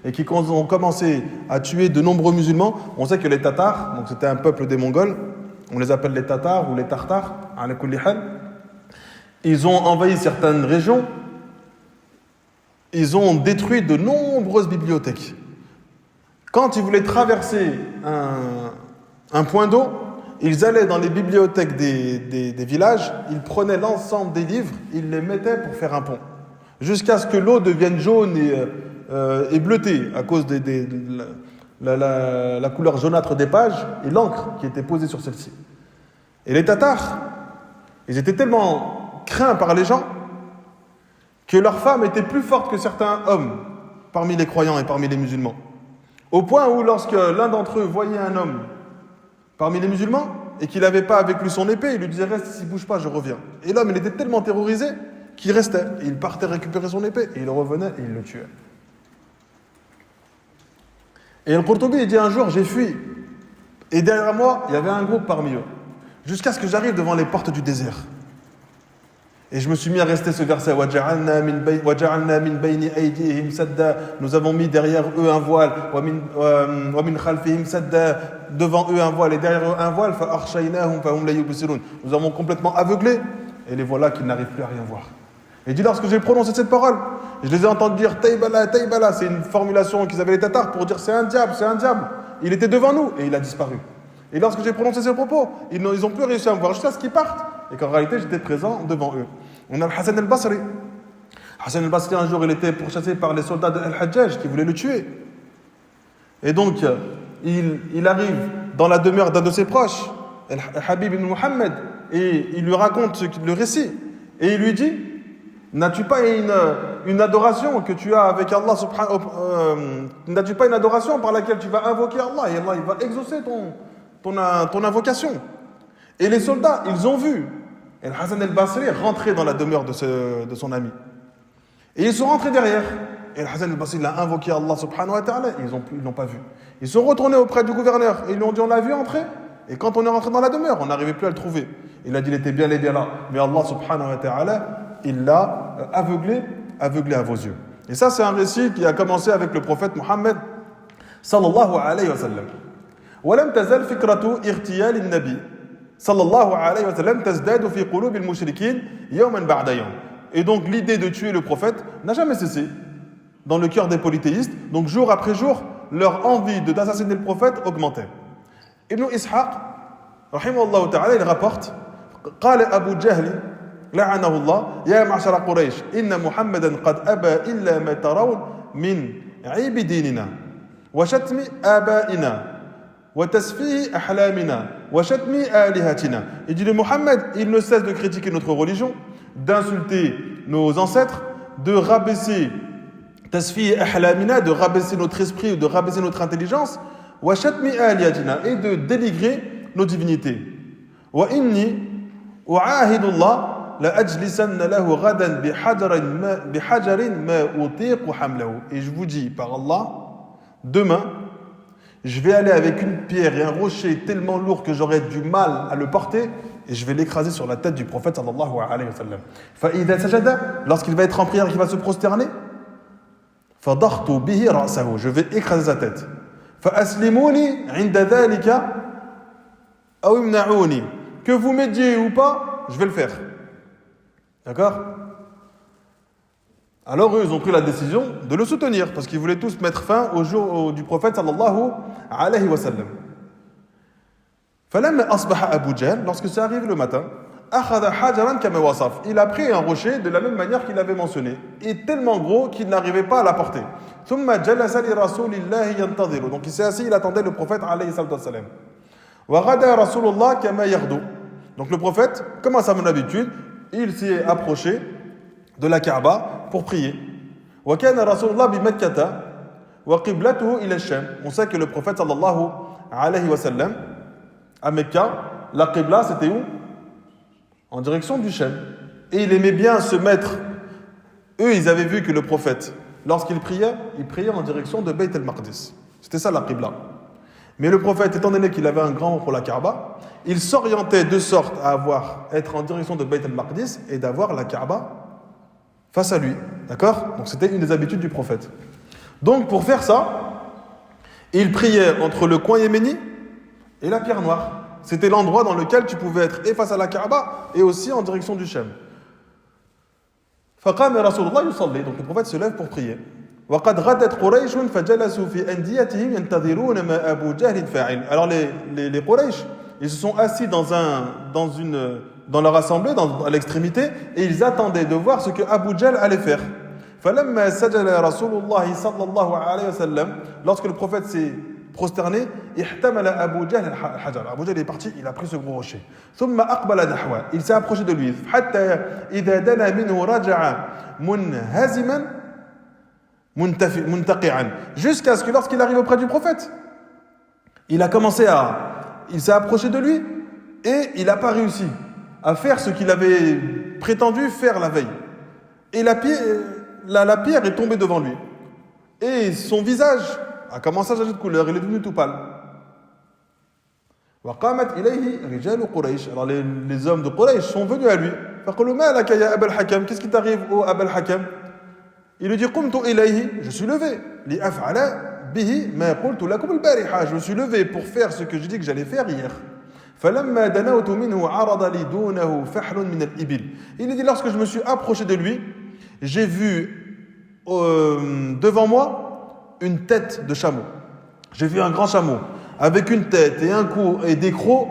et qui ont commencé à tuer de nombreux musulmans, on sait que les Tatars, donc c'était un peuple des Mongols, on les appelle les Tatars ou les Tartars, ala kulli hal, ils ont envahi certaines régions, ils ont détruit de nombreuses bibliothèques. Quand ils voulaient traverser un point d'eau, ils allaient dans les bibliothèques des villages, ils prenaient l'ensemble des livres, ils les mettaient pour faire un pont. Jusqu'à ce que l'eau devienne jaune et bleutée à cause de la couleur jaunâtre des pages et l'encre qui était posée sur celle-ci. Et les Tatars, ils étaient tellement craints par les gens que leurs femmes étaient plus fortes que certains hommes parmi les croyants et parmi les musulmans. Au point où lorsque l'un d'entre eux voyait un homme parmi les musulmans et qu'il n'avait pas avec lui son épée, il lui disait « Reste ici, bouge pas, je reviens ». Et l'homme, il était tellement terrorisé qu'il restait. Et il partait récupérer son épée et il revenait et il le tuait. Et Al-Qurtubi, il dit un jour « J'ai fui ». Et derrière moi, il y avait un groupe parmi eux. Jusqu'à ce que j'arrive devant les portes du désert. Et je me suis mis à rester ce verset. وَجَعَلْنَا مِنْ بَيْنِ أَيْدِيهِمْ سَدًّا. Nous avons mis derrière eux un voile. وَمِنْ خَلْفِهِمْ سَدًّا. Devant eux un voile et derrière eux un voile. فَأَغْشَيْنَاهُمْ فَهُمْ لَا يُبْصِرُونَ. Nous avons complètement aveuglé. Et les voilà qui n'arrivent plus à rien voir. Et dit lorsque j'ai prononcé cette parole, je les ai entendus dire Taïbala, Taïbala. C'est une formulation qu'ils avaient les Tatars pour dire c'est un diable, c'est un diable. Il était devant nous et il a disparu. Et lorsque j'ai prononcé ces propos, ils n'ont plus réussi à me voir jusqu'à ce qu'ils partent. Et qu'en réalité, j'étais présent devant eux. On a le Hassan al-Basri. Hassan al-Basri, un jour, il était pourchassé par les soldats de Al-Hajjaj qui voulaient le tuer. Et donc, il arrive dans la demeure d'un de ses proches, Habib ibn Muhammad, et il lui raconte le récit. Et il lui dit, n'as-tu pas une adoration que tu as avec Allah n'as-tu pas une adoration par laquelle tu vas invoquer Allah et Allah il va exaucer ton invocation. Et les soldats, ils ont vu El Hassan al-Basri rentrer dans la demeure de son ami. Et ils sont rentrés derrière. Et El Hassan al-Basri a invoqué Allah subhanahu wa ta'ala. Ils l'ont pas vu. Ils sont retournés auprès du gouverneur et ils lui ont dit, on l'a vu entrer. Et quand on est rentré dans la demeure, on n'arrivait plus à le trouver. Il a dit, il était bien là. Mais Allah subhanahu wa ta'ala, il l'a aveuglé à vos yeux. Et ça, c'est un récit qui a commencé avec le prophète Mohammed sallallahu alayhi wa sallam. ولم تزل فكرة اغتيال النبي صلى الله عليه وسلم تزداد في قلوب المشركين يوما بعد يوم. Et donc l'idée de tuer le prophète n'a jamais cessé dans le cœur des polythéistes. Donc jour après jour, leur envie d'assassiner le prophète augmentait. Ibn Ishaq, rahimahullah ta'ala, il rapporte قال أبو جهل لعنه الله يا معشر قريش إن محمدا قد أبى إلا ما ترون من عيب ديننا وشتم آبائنا وتسفيه أحلامنا وشتم آلهتنا. Il dit, le Mohammed, il ne cesse de critiquer notre religion, d'insulter nos ancêtres, de rabaisser tasfih ahlamina, de rabaisser notre esprit ou de rabaisser notre intelligence, wa shatmi aliyatina, et de dénigrer nos divinités. Wa inni u'ahidu Allah la ajlisanna lahu ghadan bihajarin ma utiqu hamlahu. Et je vous dis par Allah, demain je vais aller avec une pierre et un rocher tellement lourd que j'aurai du mal à le porter et je vais l'écraser sur la tête du prophète sallallahu alayhi wa sallam. Fa'idha sajada, lorsqu'il va être en prière et qu'il va se prosterner, fadakhtu bihi ra'sahu, je vais écraser sa tête. Fa'aslimuni 'inda dhalika aw imna'uni, que vous m'aidiez ou pas, je vais le faire. D'accord? Alors eux, ils ont pris la décision de le soutenir parce qu'ils voulaient tous mettre fin au jour du prophète sallallahu alayhi wa sallam. فلما أصبح أبو جهل, lorsque c'est arrivé le matin, أخذ حجرا كما وصف, il a pris un rocher de la même manière qu'il avait mentionné, et tellement gros qu'il n'arrivait pas à la porter. ثم جلس لرسول الله ينتظر, donc il s'est assis, il attendait le prophète alayhi sallam. وغدا رسول الله كما يغدو, donc le prophète, comme à sa bonne habitude, il s'est approché de la Kaaba pour prier. وكان رسول الله بمكة وقبلته إلى الشام. On sait que le prophète sallallahu alayhi wa sallam, à Mecca, la Qibla c'était où? En direction du Sham. Et il aimait bien se mettre. Eux, ils avaient vu que le prophète, lorsqu'il priait, il priait en direction de Bayt al-Maqdis. C'était ça la Qibla. Mais le prophète, étant donné qu'il avait un grand amour pour la Kaaba, il s'orientait de sorte à être en direction de Bayt al-Maqdis et d'avoir la Kaaba face à lui. D'accord? Donc c'était une des habitudes du prophète. Donc pour faire ça, il priait entre le coin yéméni et la pierre noire. C'était l'endroit dans lequel tu pouvais être et face à la Kaaba et aussi en direction du Sham. فقام رسول الله يصلي, donc le prophète se lève pour prier. وقد غدت قريش فجلسوا في أنديتهم ينتظرون ما أبو جهل فاعل. Alors les Quraysh, ils se sont assis dans leur assemblée, à l'extrémité, et ils attendaient de voir ce que Abu Jahl allait faire. فلما سجد رسول الله صلى الله عليه وسلم, lorsque le prophète s'est prosterné, احتمل أبو جهل الحجر. Abu Jahl est parti, il a pris ce gros rocher. ثم أقبل نحوه, il s'est approché de lui. حتى إذا دنا منه رجع منهزما منتقعا, jusqu'à ce que lorsqu'il arrive auprès du prophète, il s'est approché de lui et il n'a pas réussi à faire ce qu'il avait prétendu faire la veille. Et la pierre est tombée devant lui. Et son visage a commencé à changer de couleur, il est devenu tout pâle. وقامت إليه رجال قريش. Alors les hommes de Quraysh sont venus à lui. فقالوا ما لك يا أبا الحكم, qu'est-ce qui t'arrive, ô Abul Hakam? Il lui dit قمت إليه, je suis levé. لأفعل به ما قلت لكم البارحة, je me suis levé pour faire ce que je dis que j'allais faire hier. فلما دنوت منه عرض لي دونه فحل من الإبل. Il dit, lorsque je me suis approché de lui, j'ai vu devant moi une tête de chameau. J'ai vu un grand chameau avec une tête et un cou et des crocs.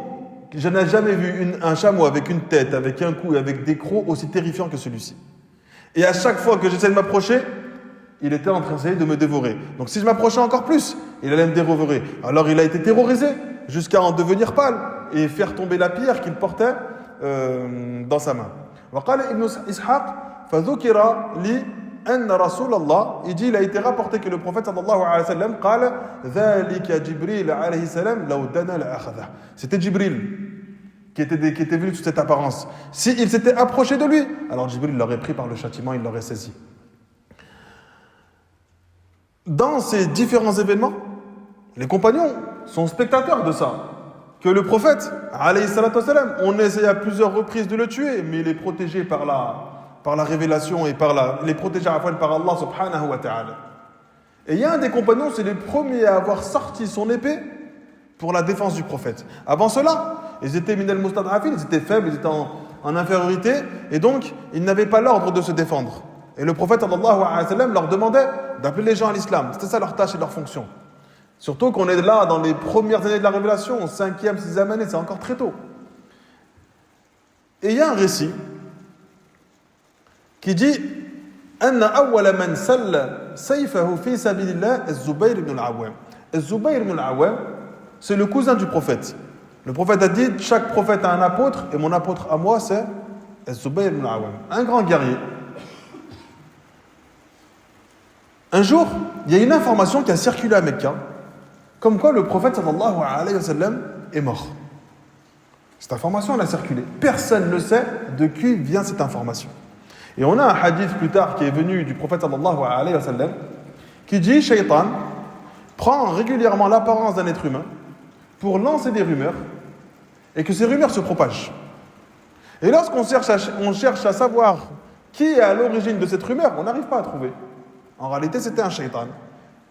Je n'ai jamais vu un chameau avec une tête, avec un cou et avec des crocs aussi terrifiants que celui-ci. Et à chaque fois que j'essayais de m'approcher, il était en train d'essayer de me dévorer. Donc si je m'approchais encore plus, il allait me dévorer. Alors il a été terrorisé jusqu'à en devenir pâle et faire tomber la pierre qu'il portait dans sa main. وقال ابن إسحاق فذكر لي أن رسول الله, il a été rapporté que le prophète sallallahu alayhi wa sallam قال ذلك جبريل عليه السلام لو دنا لأخذه. C'était Jibril qui était venu sous cette apparence. S'il s'était approché de lui, alors Jibril l'aurait pris par le châtiment, il l'aurait saisi. Dans ces différents événements, les compagnons sont spectateurs de ça. Que le prophète, alayhi salatu wassalam, on essaie à plusieurs reprises de le tuer, mais il est protégé par la révélation et il est protégé par Allah subhanahu wa ta'ala. Et il y a un des compagnons, c'est le premier à avoir sorti son épée pour la défense du prophète. Avant cela, ils étaient min al-mustad'afin, ils étaient faibles, ils étaient en infériorité, et donc ils n'avaient pas l'ordre de se défendre. Et le prophète sallallahu alayhi wa sallam leur demandait d'appeler les gens à l'islam. C'était ça leur tâche et leur fonction. Surtout qu'on est là dans les premières années de la révélation, 5e, 6e année, c'est encore très tôt. Et il y a un récit qui dit أن أول من سل سيفه في سبيل الله الزبير بن العوام. الزبير بن العوام, c'est le cousin du prophète. Le prophète a dit chaque prophète a un apôtre et mon apôtre à moi c'est الزبير بن العوام, un grand guerrier. Un jour, il y a une information qui a circulé à Mecca, comme quoi le prophète sallallahu alayhi wa sallam est mort. Cette information, elle a circulé. Personne ne sait de qui vient cette information. Et on a un hadith plus tard qui est venu du prophète sallallahu alayhi wa sallam, qui dit, Shaitan prend régulièrement l'apparence d'un être humain pour lancer des rumeurs et que ces rumeurs se propagent. Et lorsqu'on cherche à savoir qui est à l'origine de cette rumeur, on n'arrive pas à trouver. En réalité, c'était un shaitan.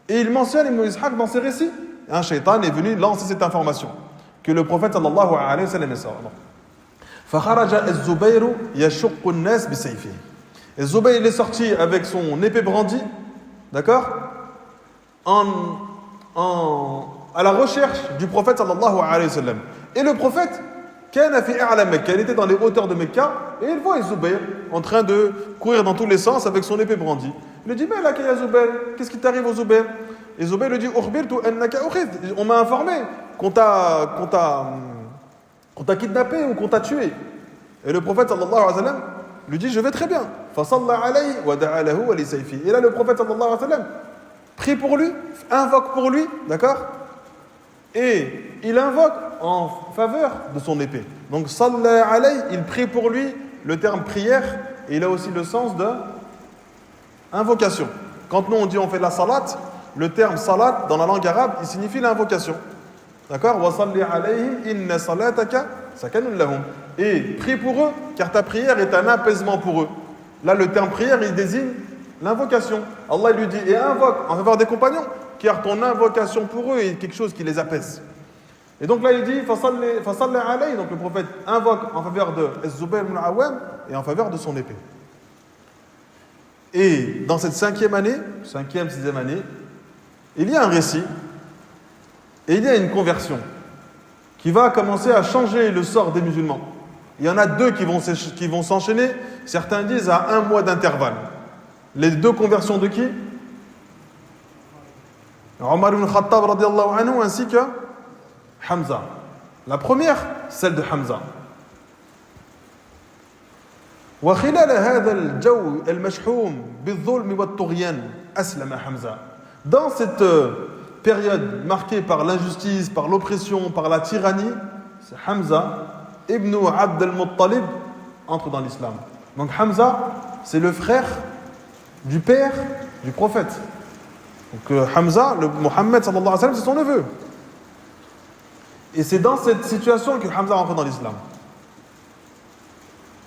Et il mentionne Ibn Ishaq dans ses récits. Un shaitan est venu lancer cette information que le prophète sallallahu alayhi wa sallam est mort. فخرج الزبير يشق الناس بسيفه. Et Zubayr est sorti avec son épée brandie, d'accord, à la recherche du prophète sallallahu alayhi wa sallam. Et le prophète, il était dans les hauteurs de Mecca, et il voit Zubayr en train de courir dans tous les sens avec son épée brandie. Il lui dit, mais là, qu'il y a Zubayr, qu'est-ce qui t'arrive au Zubayr? Et Zubayr lui dit, on m'a informé qu'on t'a kidnappé ou qu'on t'a tué. Et le prophète sallallahu alayhi wa sallam lui dit, je vais très bien. Et là, le prophète sallallahu alayhi wa sallam prie pour lui, invoque pour lui, d'accord? Et il invoque en faveur de son épée. Donc, sallallahu alayhi, il prie pour lui, le terme prière, et il a aussi le sens de invocation. Quand nous on dit on fait de la salat, le terme salat dans la langue arabe, il signifie l'invocation. D'accord? Wa salli alayhi inna salataka sakanun lahum. Et prie pour eux, car ta prière est un apaisement pour eux. Là, le terme prière, il désigne l'invocation. Allah lui dit, et invoque en faveur des compagnons, car ton invocation pour eux est quelque chose qui les apaise. Et donc là, il dit, fasalli alayhi, donc le prophète invoque en faveur de Zubayr ibn al-Awwam et en faveur de son épée. Et dans cette 5e année, 5e, 6e année, il y a un récit et il y a une conversion qui va commencer à changer le sort des musulmans. Il y en a deux qui vont s'enchaîner, certains disent à 1 mois d'intervalle. Les deux conversions de qui? Omar ibn Khattab radiallahu anhu ainsi que Hamza. La première, celle de Hamza. وخلال هذا الجو المشحوم بالظلم والطغيان أسلم حمزة. Dans cette période marquée par l'injustice, par l'oppression, par la tyrannie, c'est Hamza ibn Abd al-Muttalib entre dans l'islam. Donc Hamza, c'est le frère du père du prophète. Donc Hamza, le Mohammed sallallahu alayhi wa sallam, c'est son neveu. Et c'est dans cette situation que Hamza rentre dans l'islam.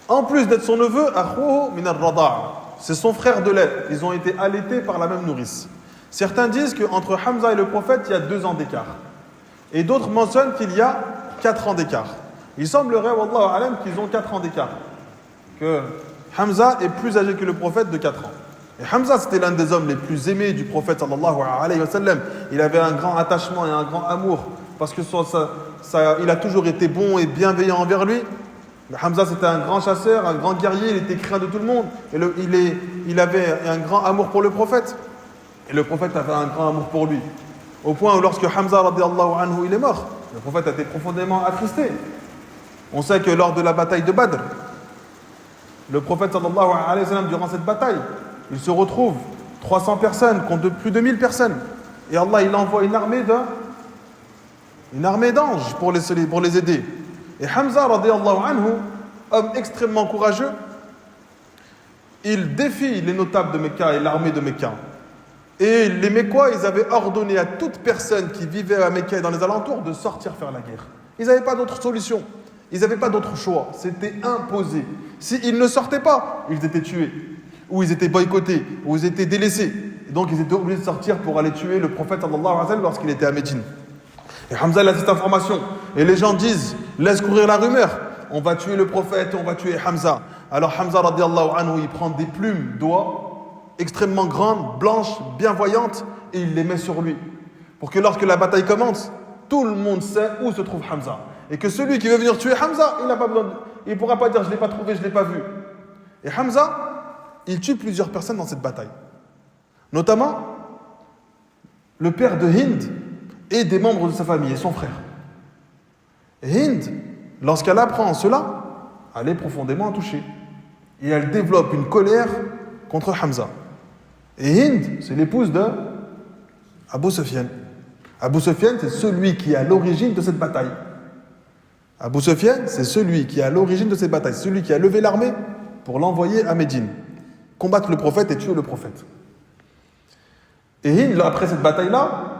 En plus d'être son neveu, akhuhu min ar-rada'a, c'est son frère de lait. Ils ont été allaités par la même nourrice. Certains disent qu'entre Hamza et le prophète, il y a 2 ans d'écart. Et d'autres mentionnent qu'il y a 4 ans d'écart. Il semblerait, wallahu alam, qu'ils ont 4 ans d'écart. Que Hamza est plus âgé que le prophète de 4 ans. Et Hamza, c'était l'un des hommes les plus aimés du prophète sallallahu alayhi wa sallam. Il avait un grand attachement et un grand amour parce que il a toujours été bon et bienveillant envers lui. Mais Hamza, c'était un grand chasseur, un grand guerrier, il était craint de tout le monde. Et il avait un grand amour pour le prophète. Et le prophète avait un grand amour pour lui. Au point où lorsque Hamza, radiallahu anhu, il est mort, le prophète a été profondément attristé. On sait que lors de la bataille de Badr, le prophète, sallallahu alayhi wa sallam, durant cette bataille, il se retrouve 300 personnes contre plus de 1000 personnes. Et Allah, il envoie une armée d'anges pour les aider. Et Hamza, radiallahu anhu, homme extrêmement courageux, il défie les notables de Mecca et l'armée de Mecca. Et les Mécois, ils avaient ordonné à toute personne qui vivait à Mecca et dans les alentours de sortir faire la guerre. Ils n'avaient pas d'autre solution. Ils n'avaient pas d'autre choix. C'était imposé. S'ils ne sortaient pas, ils étaient tués. Ou ils étaient boycottés. Ou ils étaient délaissés. Et donc ils étaient obligés de sortir pour aller tuer le prophète sallallahu alayhi wa sallam lorsqu'il était à Médine. Et Hamza, il a cette information. Et les gens disent, laisse courir la rumeur. On va tuer le prophète, on va tuer Hamza. Alors Hamza, radiallahu anhu, il prend des plumes d'oie extrêmement grandes, blanches, bien voyantes, et il les met sur lui. Pour que lorsque la bataille commence, tout le monde sait où se trouve Hamza. Et que celui qui veut venir tuer Hamza, il ne pourra pas dire je ne l'ai pas trouvé, je ne l'ai pas vu. Et Hamza, il tue plusieurs personnes dans cette bataille. Notamment, le père de Hind et des membres de sa famille, et son frère. Et Hind, lorsqu'elle apprend cela, elle est profondément touchée. Et elle développe une colère contre Hamza. Et Hind, c'est l'épouse de Abu Sufyan. Abu Sufyan, c'est celui qui est à l'origine de cette bataille. Abu Sufyan, c'est celui qui est à l'origine de cette bataille, celui qui a levé l'armée pour l'envoyer à Médine, combattre le prophète et tuer le prophète. Et Hind, après cette bataille-là,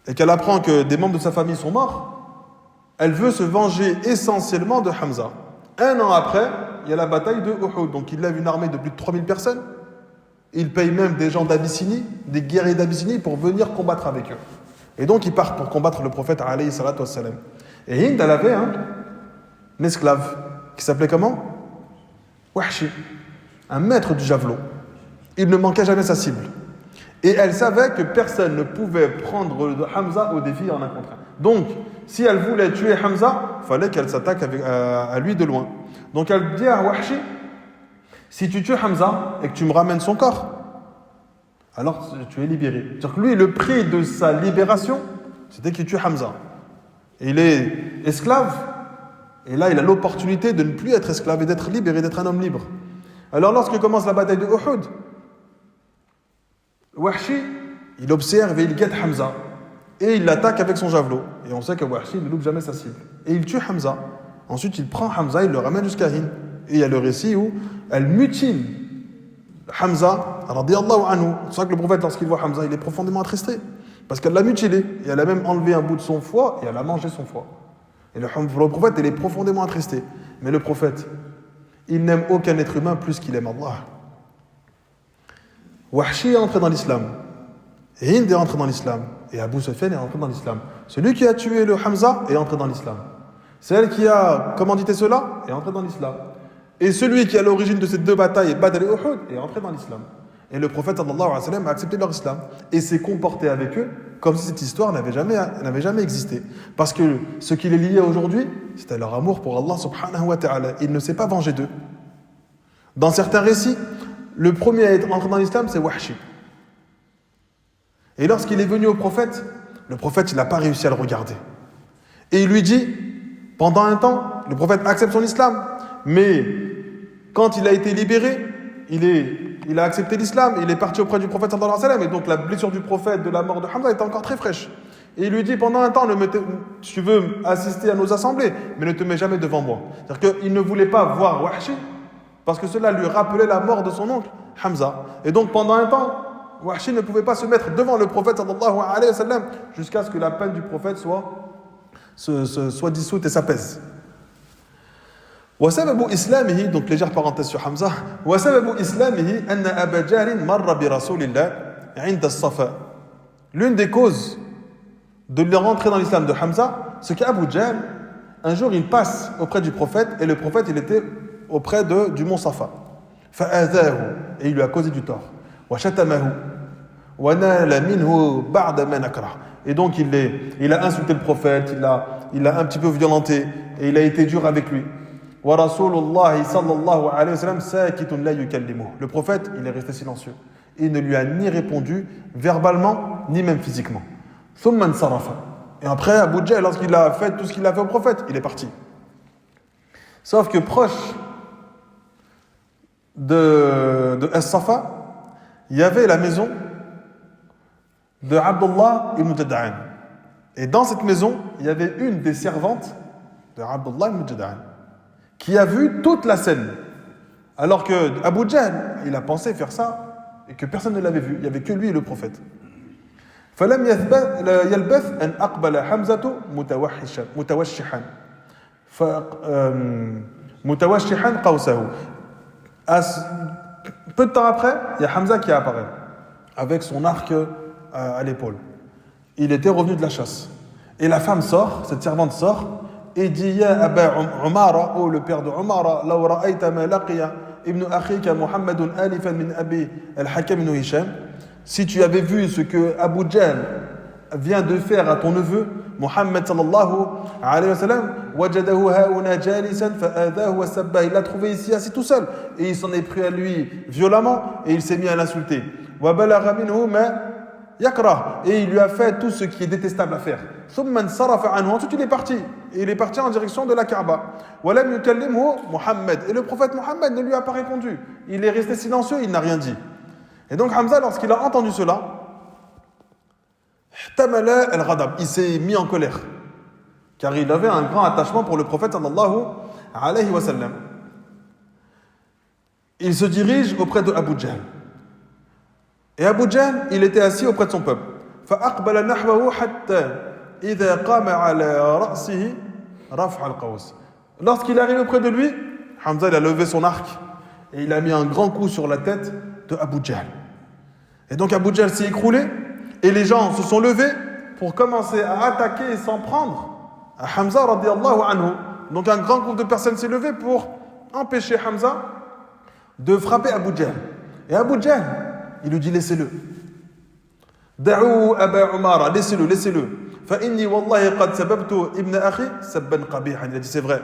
et qu'elle apprend que des membres de sa famille sont morts, elle veut se venger essentiellement de Hamza. 1 an après, il y a la bataille de Uhud. Donc il lève une armée de plus de 3000 personnes. Il paye même des gens d'Abyssinie, des guerriers d'Abyssinie pour venir combattre avec eux. Et donc ils partent pour combattre le prophète alayhi salatu wassalam. Et Hind, elle avait un esclave qui s'appelait comment? Wahshi, un maître du javelot. Il ne manquait jamais sa cible. Et elle savait que personne ne pouvait prendre Hamza au défi en un contre un. Donc, si elle voulait tuer Hamza, il fallait qu'elle s'attaque à lui de loin. Donc elle dit à Wahshi, si tu tues Hamza et que tu me ramènes son corps, alors tu es libéré. C'est-à-dire que lui, le prix de sa libération, c'était qu'il tue Hamza. Et il est esclave, et là il a l'opportunité de ne plus être esclave et d'être libéré, d'être un homme libre. Alors lorsque commence la bataille de Uhud, Wahshi, il observe et il guette Hamza. Et il l'attaque avec son javelot. Et on sait que Wahshi ne loupe jamais sa cible. Et il tue Hamza. Ensuite, il prend Hamza, il le ramène jusqu'à Hind. Et il y a le récit où elle mutile Hamza, radiallahu anhu. C'est pour ça que le prophète, lorsqu'il voit Hamza, il est profondément attristé. Parce qu'elle l'a mutilé. Et elle a même enlevé un bout de son foie et elle a mangé son foie. Et le prophète, il est profondément attristé. Mais le prophète, il n'aime aucun être humain plus qu'il aime Allah. Wahshi est entré dans l'islam. Hind est entré dans l'islam. Et Abu Sufyan est entré dans l'islam. Celui qui a tué le Hamza est entré dans l'islam. Celle qui a commandité cela est entré dans l'islam. Et celui qui est à l'origine de ces deux batailles, Badr et Uhud, est entré dans l'islam. Et le prophète sallallahu alayhi wa sallam a accepté leur islam et s'est comporté avec eux comme si cette histoire n'avait jamais existé. Parce que ce qui les liait aujourd'hui, c'était leur amour pour Allah subhanahu wa ta'ala. Il ne s'est pas vengé d'eux. Dans certains récits, le premier à être entré dans l'islam, c'est Wahshi. Et lorsqu'il est venu au prophète, le prophète, il n'a pas réussi à le regarder. Et il lui dit, pendant un temps, le prophète accepte son islam, mais quand il a été libéré, il a accepté l'islam, il est parti auprès du prophète sallallahu alayhi wa sallam, et donc la blessure du prophète de la mort de Hamza était encore très fraîche. Et il lui dit, pendant un temps, tu veux assister à nos assemblées, mais ne te mets jamais devant moi. C'est-à-dire qu'il ne voulait pas voir Wahshi, parce que cela lui rappelait la mort de son oncle, Hamza. Et donc pendant un temps, Wahshi ne pouvait pas se mettre devant le prophète sallallahu alayhi wa sallam jusqu'à ce que la peine du prophète soit dissoute et s'apaise. وسبب إسلامه, donc légère parenthèse sur Hamza, وسبب إسلامه أن أبا جهل مر برسول الله عند الصفا. L'une des causes de leur entrée dans l'islam de Hamza, c'est qu'Abu Jahl, un jour il passe auprès du prophète et le prophète il était auprès du mont Safa. فآذاه, et il lui a causé du tort. وشتمه ونال منه بعد ما نكره. Et donc il a insulté le prophète, il l'a un petit peu violenté et il a été dur avec lui. وَرَسُولُ اللَّهِ صَلَّى اللَّهُ عَلَيْهِ وَسَلَّمَ سَاكِتٌ لَا يُكَلِّمُهُ. Le prophète, il est resté silencieux. Il ne lui a ni répondu verbalement, ni même physiquement. ثُمَّ انصَرَفَ. Et après, Abu Jahl, lorsqu'il a fait tout ce qu'il a fait au prophète, il est parti. Sauf que proche de As-Safa, il y avait la maison de Abdullah ibn Jada'an. Et dans cette maison, il y avait une des servantes de Abdullah ibn Jada'an qui a vu toute la scène. Alors que Abu Jahl, il a pensé faire ça et que personne ne l'avait vu. Il n'y avait que lui et le prophète. فلم يلبث أن أقبل حمزة متوشحا متوشحا قوسه. Peu de temps après, il y a Hamza qui apparaît avec son arc à l'épaule. Il était revenu de la chasse. Et la femme sort, cette servante sort, et dit Ya Aba Umara, oh le père de Umara, law ra'ayta ma laqiya ibn akhika Muhammadun alifan min abi al-Hakam ibn Hisham. Si tu avais vu ce que Abu Jahl vient de faire à ton neveu, Muhammad sallallahu alayhi wa sallam, wajadahu hauna jalisan fa'adahu wa sabba. Il l'a trouvé ici assis tout seul. Et il s'en est pris à lui violemment et il s'est mis à l'insulter. Wa balagha minhu ma yakrah. Et il lui a fait tout ce qui est détestable à faire. Thumma insarafa anhu. Ensuite il est parti. Et il est parti en direction de la Kaaba. Wa lam yukallimhu Muhammad. Et le prophète Muhammad ne lui a pas répondu. Il est resté silencieux, il n'a rien dit. Et donc Hamza, lorsqu'il a entendu cela, il s'est mis en colère. Car il avait un grand attachement pour le prophète sallallahu alayhi wa sallam. Il se dirige auprès de Abu Jahl. Et Abu Jahl, il était assis auprès de son peuple. فأقبل نحوه حتى إذا قام على رأسه رفع القوس. Lorsqu'il arrive auprès de lui, Hamza il a levé son arc et il a mis un grand coup sur la tête de Abu Jahl. Et donc Abu Jahl s'est écroulé et les gens se sont levés pour commencer à attaquer et s'en prendre à Hamza radiyallahu anhu. Donc un grand groupe de personnes s'est levé pour empêcher Hamza de frapper Abu Jahl. Et Abu Jahl, il lui dit laissez-le. Da'u Aba Umara, laissez-le. Fa inni wallahi qad sababtu ibn akhi sabban qabihan. Il a dit c'est vrai,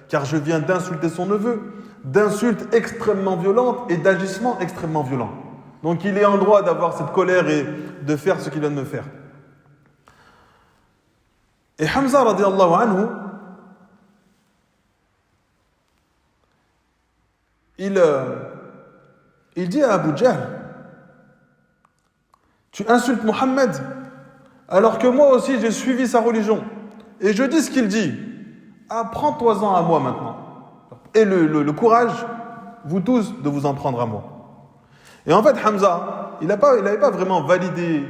car je viens d'insulter son neveu, d'insultes extrêmement violentes et d'agissements extrêmement violents. Donc il est en droit d'avoir cette colère et de faire ce qu'il vient de me faire. Et Hamza radiyallahu anhu, il dit à Abu Jahl, tu insultes Mohammed alors que moi aussi j'ai suivi sa religion et je dis ce qu'il dit. Apprends-toi-en à moi maintenant. Et le courage, vous tous, de vous en prendre à moi. Et en fait, Hamza, il n'avait pas vraiment validé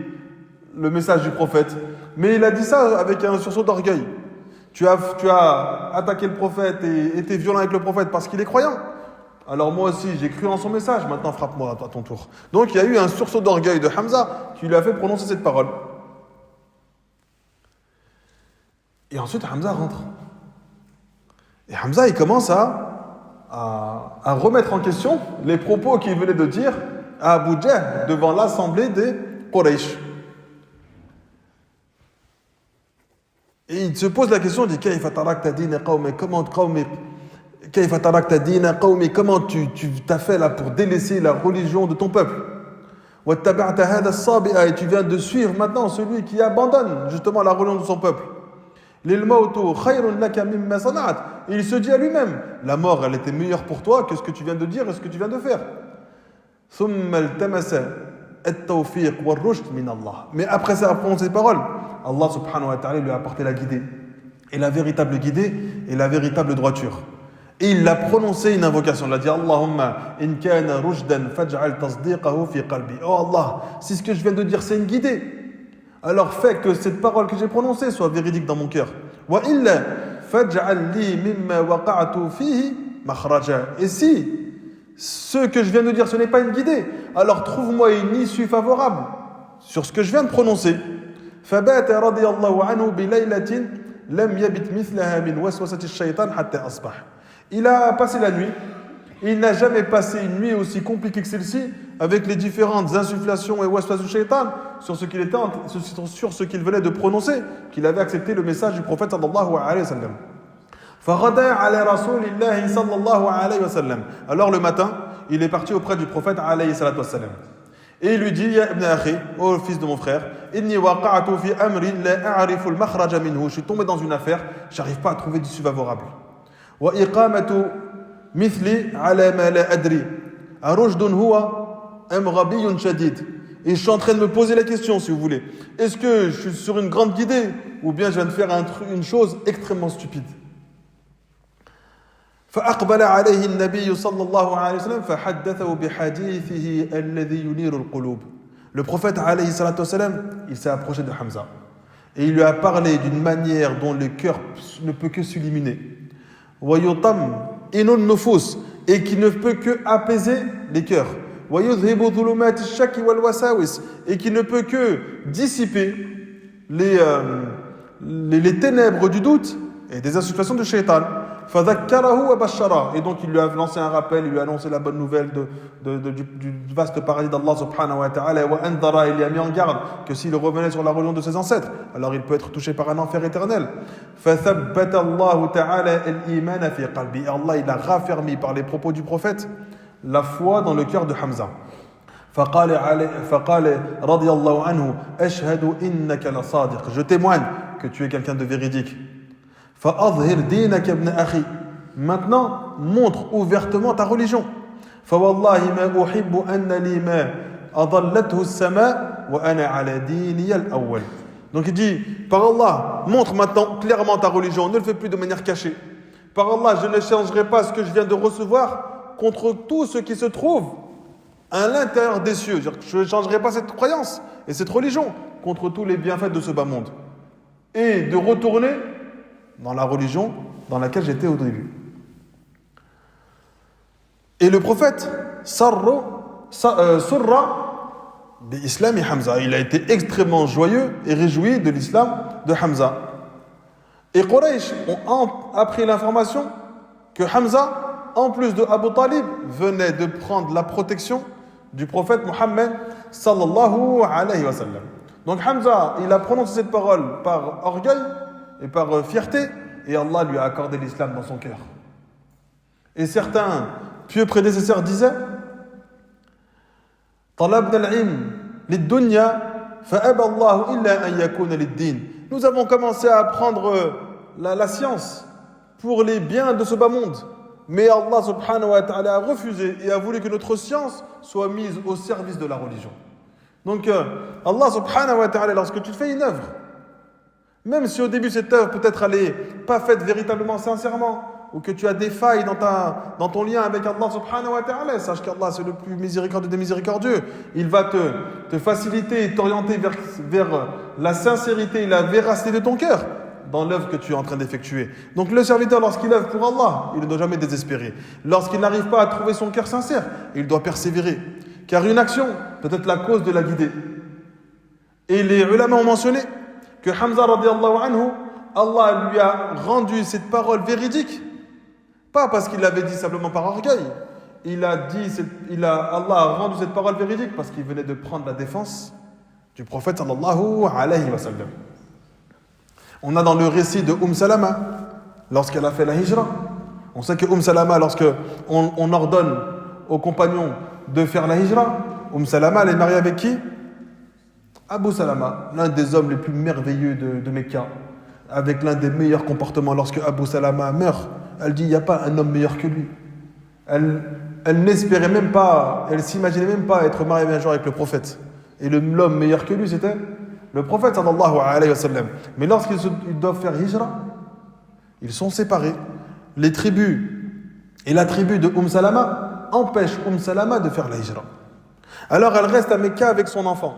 le message du prophète, mais il a dit ça avec un sursaut d'orgueil. Tu as attaqué le prophète et été violent avec le prophète parce qu'il est croyant. Alors moi aussi, j'ai cru en son message, maintenant frappe-moi à ton tour. Donc il y a eu un sursaut d'orgueil de Hamza qui lui a fait prononcer cette parole. Et ensuite, Hamza rentre. Et Hamza, il commence à remettre en question les propos qu'il venait de dire à Abu Jahl devant l'assemblée des Quraysh. Et il se pose la question, il dit Kayfa tarakta dina qawmi, comment tu t'as fait là pour délaisser la religion de ton peuple. Wattaba'ta hadha as-sabi'a, et tu viens de suivre maintenant celui qui abandonne justement la religion de son peuple. Lil mautu khayrun laka mimma sana'at. Et il se dit à lui-même, la mort elle était meilleure pour toi que ce que tu viens de dire et ce que tu viens de faire. Thumma iltamasa at-tawfiq war-rushd min Allah. Mais après ça, après ces paroles, Allah subhanahu wa ta'ala lui a apporté la guidée. Et la véritable guidée et la véritable droiture. Et il a prononcé une invocation. Il a dit Allahumma in kana rushdan faj'al tasdiqahu fi qalbi. Oh Allah, si ce que je viens de dire c'est une guidée, alors fais que cette parole que j'ai prononcée soit véridique dans mon cœur. Wa illa faj'al li mimma waqa'tu fihi makhraja. Et si ce que je viens de dire ce n'est pas une guidée, alors trouve-moi une issue favorable sur ce que je viens de prononcer. Fabata radiyallahu anhu bi laylatin lam yabit mithlaha min waswasati ash-shaytan hatta asbah. Il a passé la nuit. Il n'a jamais passé une nuit aussi compliquée que celle-ci, avec les différentes insufflations et waswas du shaitan sur ce qu'il venait de prononcer, qu'il avait accepté le message du prophète sallallahu alayhi wa sallam. فغدا على رسول الله صلى الله عليه وسلم. Alors le matin, il est parti auprès du prophète alayhi salatu wassalam. Et il lui dit, Ya ibn akhi, ô fils de mon frère, inni waqa'tu fi amri la a'rifu al-makhraja minhu. Je suis tombé dans une affaire, j'arrive pas à trouver d'issue favorable. Wa iqamatu mithli ala ma la adri. Arushdun huwa am ghabiyyun shadid. Et je suis en train de me poser la question, si vous voulez. Est-ce que je suis sur une grande guidée ou bien je viens de faire une chose extrêmement stupide? فأقبل عليه النبي صلى الله عليه وسلم فحدثه بحديثه الذي ينير القلوب. Le prophète alayhi salatu wassalam, il s'est approché de Hamza et il lui a parlé d'une manière dont le cœur ne peut que s'illuminer. ويطم إن النفوس, et qui ne peut que apaiser les cœurs. ويذهب ظلمات الشك والوساوس, et qui ne peut que dissiper les ténèbres du doute et des insufflations de shaitan. فذكره وبشره, et donc il lui a lancé un rappel, il lui a annoncé la bonne nouvelle du vaste paradis d'Allah subhanahu wa ta'ala. وأنذر, il lui a mis en garde que s'il revenait sur la religion de ses ancêtres, alors il peut être touché par un enfer éternel. فثبت الله تعالى الإيمان في قلبه. Allah, il a raffermi par les propos du prophète la foi dans le cœur de Hamza. فقال رضي الله عنه أشهد إنك لصادق. Je témoigne que tu es quelqu'un de véridique. فأظهر دينك ابن أخي. Maintenant, montre ouvertement ta religion. فوالله ما أحب أن لي ما أضلته السماء وأنا على ديني الأول. Donc il dit, par Allah, montre maintenant clairement ta religion, ne le fais plus de manière cachée. Par Allah, je ne changerai pas ce que je viens de recevoir contre tout ce qui se trouve à l'intérieur des cieux. Je ne changerai pas cette croyance et cette religion contre tous les bienfaits de ce bas monde. Et de retourner dans la religion dans laquelle j'étais au début. Et le prophète surra bi islami Hamza. Il a été extrêmement joyeux et réjoui de l'islam de Hamza. Et Quraysh ont appris l'information que Hamza, en plus de Abu Talib, venait de prendre la protection du prophète Mohammed sallallahu alayhi wa sallam. Donc Hamza, il a prononcé cette parole par orgueil et par fierté, et Allah lui a accordé l'islam dans son cœur. Et certains pieux prédécesseurs disaient طلبنا العلم للدنيا فأبى الله إلا أن يكون للدين. Nous avons commencé à apprendre la science pour les biens de ce bas monde, mais Allah subhanahu wa ta'ala a refusé et a voulu que notre science soit mise au service de la religion. Donc Allah subhanahu wa ta'ala, lorsque tu fais une œuvre, même si au début cette œuvre peut-être elle n'est pas faite véritablement sincèrement, ou que tu as des failles dans ton lien avec Allah subhanahu wa ta'ala, sache qu'Allah c'est le plus miséricordieux des miséricordieux. Il va te faciliter et t'orienter vers la sincérité et la véracité de ton cœur dans l'œuvre que tu es en train d'effectuer. Donc le serviteur, lorsqu'il œuvre pour Allah, il ne doit jamais désespérer. Lorsqu'il n'arrive pas à trouver son cœur sincère, il doit persévérer. Car une action peut être la cause de la guider. Et les ulama ont mentionné que Hamza radiallahu anhu, Allah lui a rendu cette parole véridique, pas parce qu'il l'avait dit simplement par orgueil. Allah a rendu cette parole véridique parce qu'il venait de prendre la défense du prophète sallallahu alayhi wa sallam. On a dans le récit de Salama, lorsqu'elle a fait la hijra, on sait que Salama, lorsque on ordonne aux compagnons de faire la hijra, Salama, elle est mariée avec qui? Abu Salama, l'un des hommes les plus merveilleux de Mecca, avec l'un des meilleurs comportements. Lorsque Abu Salama meurt, elle dit, il n'y a pas un homme meilleur que lui. Elle n'espérait même pas, elle s'imaginait même pas être mariée un jour avec le prophète. Et l'homme meilleur que lui, c'était le prophète sallallahu alayhi wa sallam. Mais lorsqu'ils doivent faire hijra, ils sont séparés. Les tribus et la tribu de Salama empêchent Salama de faire la hijra. Alors elle reste à Mecca avec son enfant.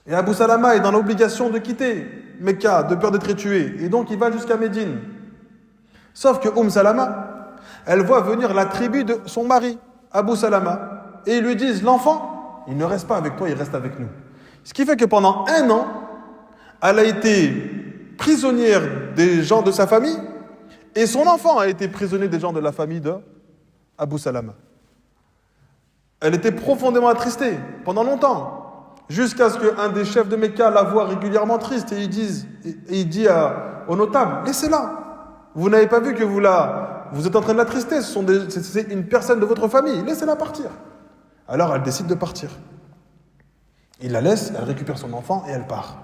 Et Abu Salama est dans l'obligation de quitter Mecca de peur d'être tué. Et donc il va jusqu'à Médine. Sauf que Salama, elle voit venir la tribu de son mari, Abu Salama, et ils lui disent, l'enfant, il ne reste pas avec toi, il reste avec nous. Ce qui fait que pendant 1 an, elle a été prisonnière des gens de sa famille, et son enfant a été prisonnier des gens de la famille de Abu Salama. Elle était profondément attristée pendant longtemps, jusqu'à ce qu'un des chefs de Mecca la voie régulièrement triste, et il dit aux notables, laissez-la. Vous n'avez pas vu que vous êtes en train de l'attrister, c'est une personne de votre famille, laissez-la partir. Alors elle décide de partir. Il la laisse, elle récupère son enfant et elle part.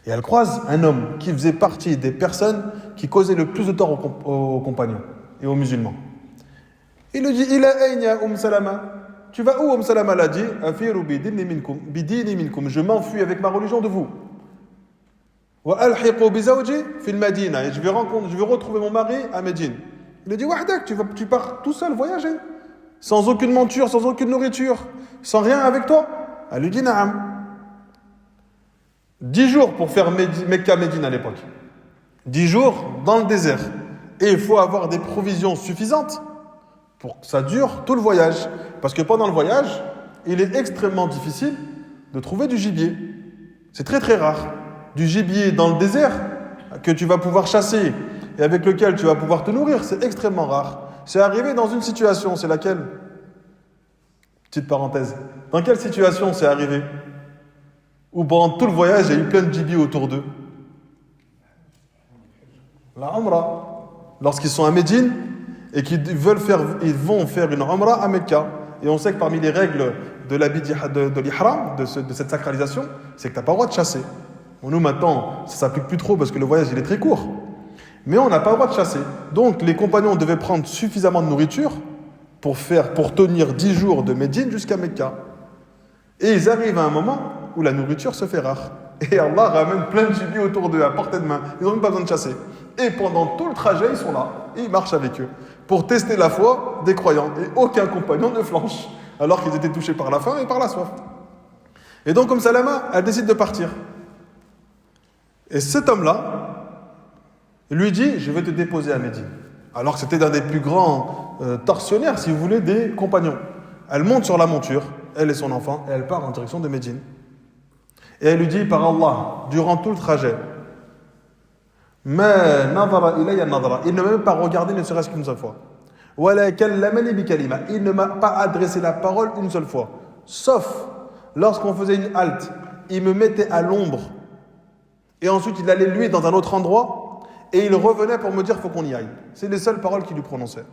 Et elle croise un homme qui faisait partie des personnes qui causaient le plus de tort aux compagnons et aux musulmans. Il lui dit, Ila ayna Salama. Tu vas où, Salama? Elle a dit, Afiru bidini minkum. Je m'enfuis avec ma religion de vous. Wa alhiqu bizawji fil Madina. Et je vais retrouver mon mari à Médine. Il lui dit, Wahdak, tu pars tout seul voyager, sans aucune monture, sans aucune nourriture, sans rien avec toi. Elle lui dit, Naam. 10 jours pour faire Mecca-Médine à l'époque. 10 jours dans le désert. Et il faut avoir des provisions suffisantes pour que ça dure tout le voyage. Parce que pendant le voyage, il est extrêmement difficile de trouver du gibier. C'est très très rare. Du gibier dans le désert que tu vas pouvoir chasser et avec lequel tu vas pouvoir te nourrir, c'est extrêmement rare. C'est arrivé dans une situation, c'est laquelle? Petite parenthèse. Dans quelle situation c'est arrivé? Où pendant tout le voyage, il y a eu plein de gibier autour d'eux. La Umrah. Lorsqu'ils sont à Médine et qu'ils vont faire une Umrah à Mecca. Et on sait que parmi les règles de l'Ihram, de cette sacralisation, c'est que tu n'as pas le droit de chasser. Bon, nous maintenant, ça ne s'applique plus trop parce que le voyage il est très court. Mais on n'a pas le droit de chasser. Donc les compagnons devaient prendre suffisamment de nourriture pour tenir 10 jours de Médine jusqu'à Mecca. Et ils arrivent à un moment où la nourriture se fait rare. Et Allah ramène plein de gibier autour d'eux, à portée de main. Ils n'ont même pas besoin de chasser. Et pendant tout le trajet, ils sont là. Et ils marchent avec eux. Pour tester la foi des croyants. Et aucun compagnon ne flanche. Alors qu'ils étaient touchés par la faim et par la soif. Et donc, Salama, elle décide de partir. Et cet homme-là, lui dit, je vais te déposer à Médine. Alors que c'était l'un des plus grands tortionnaires, si vous voulez, des compagnons. Elle monte sur la monture, elle et son enfant, et elle part en direction de Médine. Et elle lui dit, par Allah, durant tout le trajet, il ne m'a même pas regardé ne serait-ce qu'une seule fois. Il ne m'a pas adressé la parole une seule fois. Sauf lorsqu'on faisait une halte, il me mettait à l'ombre. Et ensuite, il allait lui dans un autre endroit. Et il revenait pour me dire, il faut qu'on y aille. C'est les seules paroles qu'il lui prononçait.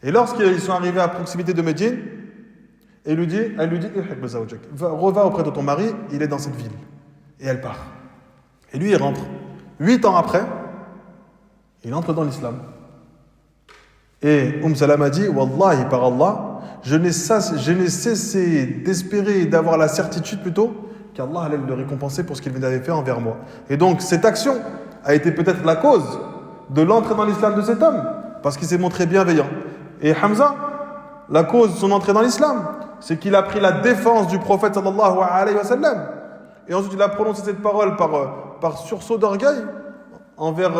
Et lorsqu'ils sont arrivés à proximité de Médine, elle lui dit, reviens auprès de ton mari, il est dans cette ville. Et elle part. Et lui, il rentre. 8 ans après, il entre dans l'islam. Et Salama dit, Wallahi, par Allah, je n'ai cessé d'espérer et d'avoir la certitude plutôt qu'Allah allait le récompenser pour ce qu'il avait fait envers moi. Et donc, cette action a été peut-être la cause de l'entrée dans l'islam de cet homme, parce qu'il s'est montré bienveillant. Et Hamza, la cause de son entrée dans l'islam, c'est qu'il a pris la défense du prophète sallallahu alayhi wa sallam. Et ensuite, il a prononcé cette parole par sursaut d'orgueil envers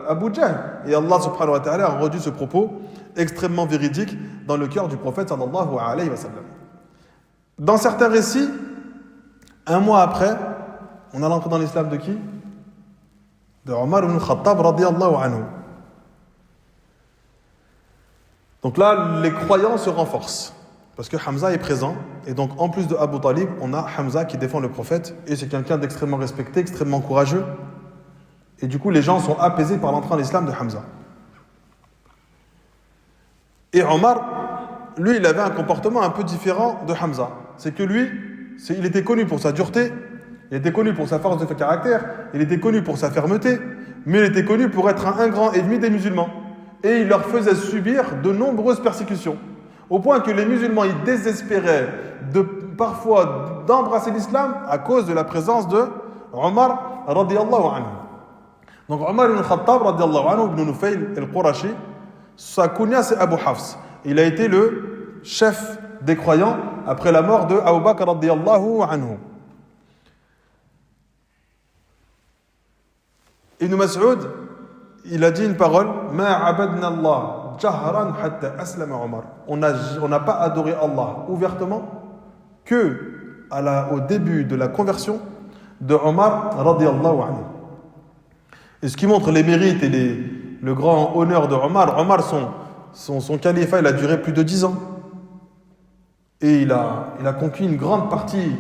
Abu Jahl. Et Allah subhanahu wa ta'ala a rendu ce propos extrêmement véridique dans le cœur du prophète sallallahu alayhi wa sallam. Dans certains récits, un mois après, on a l'entrée dans l'islam de qui? De Omar ibn Khattab radiyallahu anhu. Donc là, les croyants se renforcent. Parce que Hamza est présent. Et donc, en plus de Abu Talib, on a Hamza qui défend le prophète. Et c'est quelqu'un d'extrêmement respecté, extrêmement courageux. Et du coup, les gens sont apaisés par l'entrée en l'islam de Hamza. Et Omar, lui, il avait un comportement un peu différent de Hamza. C'est que lui, il était connu pour sa dureté, il était connu pour sa force de caractère, il était connu pour sa fermeté, mais il était connu pour être un grand ennemi des musulmans. Et il leur faisait subir de nombreuses persécutions. Au point que les musulmans, ils désespéraient parfois d'embrasser l'islam à cause de la présence de Omar radiyallahu anhu. Donc Omar ibn Khattab radiyallahu anhu, ibn Nufayl al-Qurashi, sa kunya c'est Abu Hafs. Il a été le chef des croyants après la mort de Abu Bakr radiyallahu anhu. Ibn Mas'ud, il a dit une parole, Ma abadna Allah jahran hatta aslama Omar. On n'a pas adoré Allah ouvertement que au début de la conversion de Omar radiyallahu anhu. Et ce qui montre les mérites et le grand honneur de Omar. Omar, son califat, il a duré plus de 10 ans. Et il a conquis une grande partie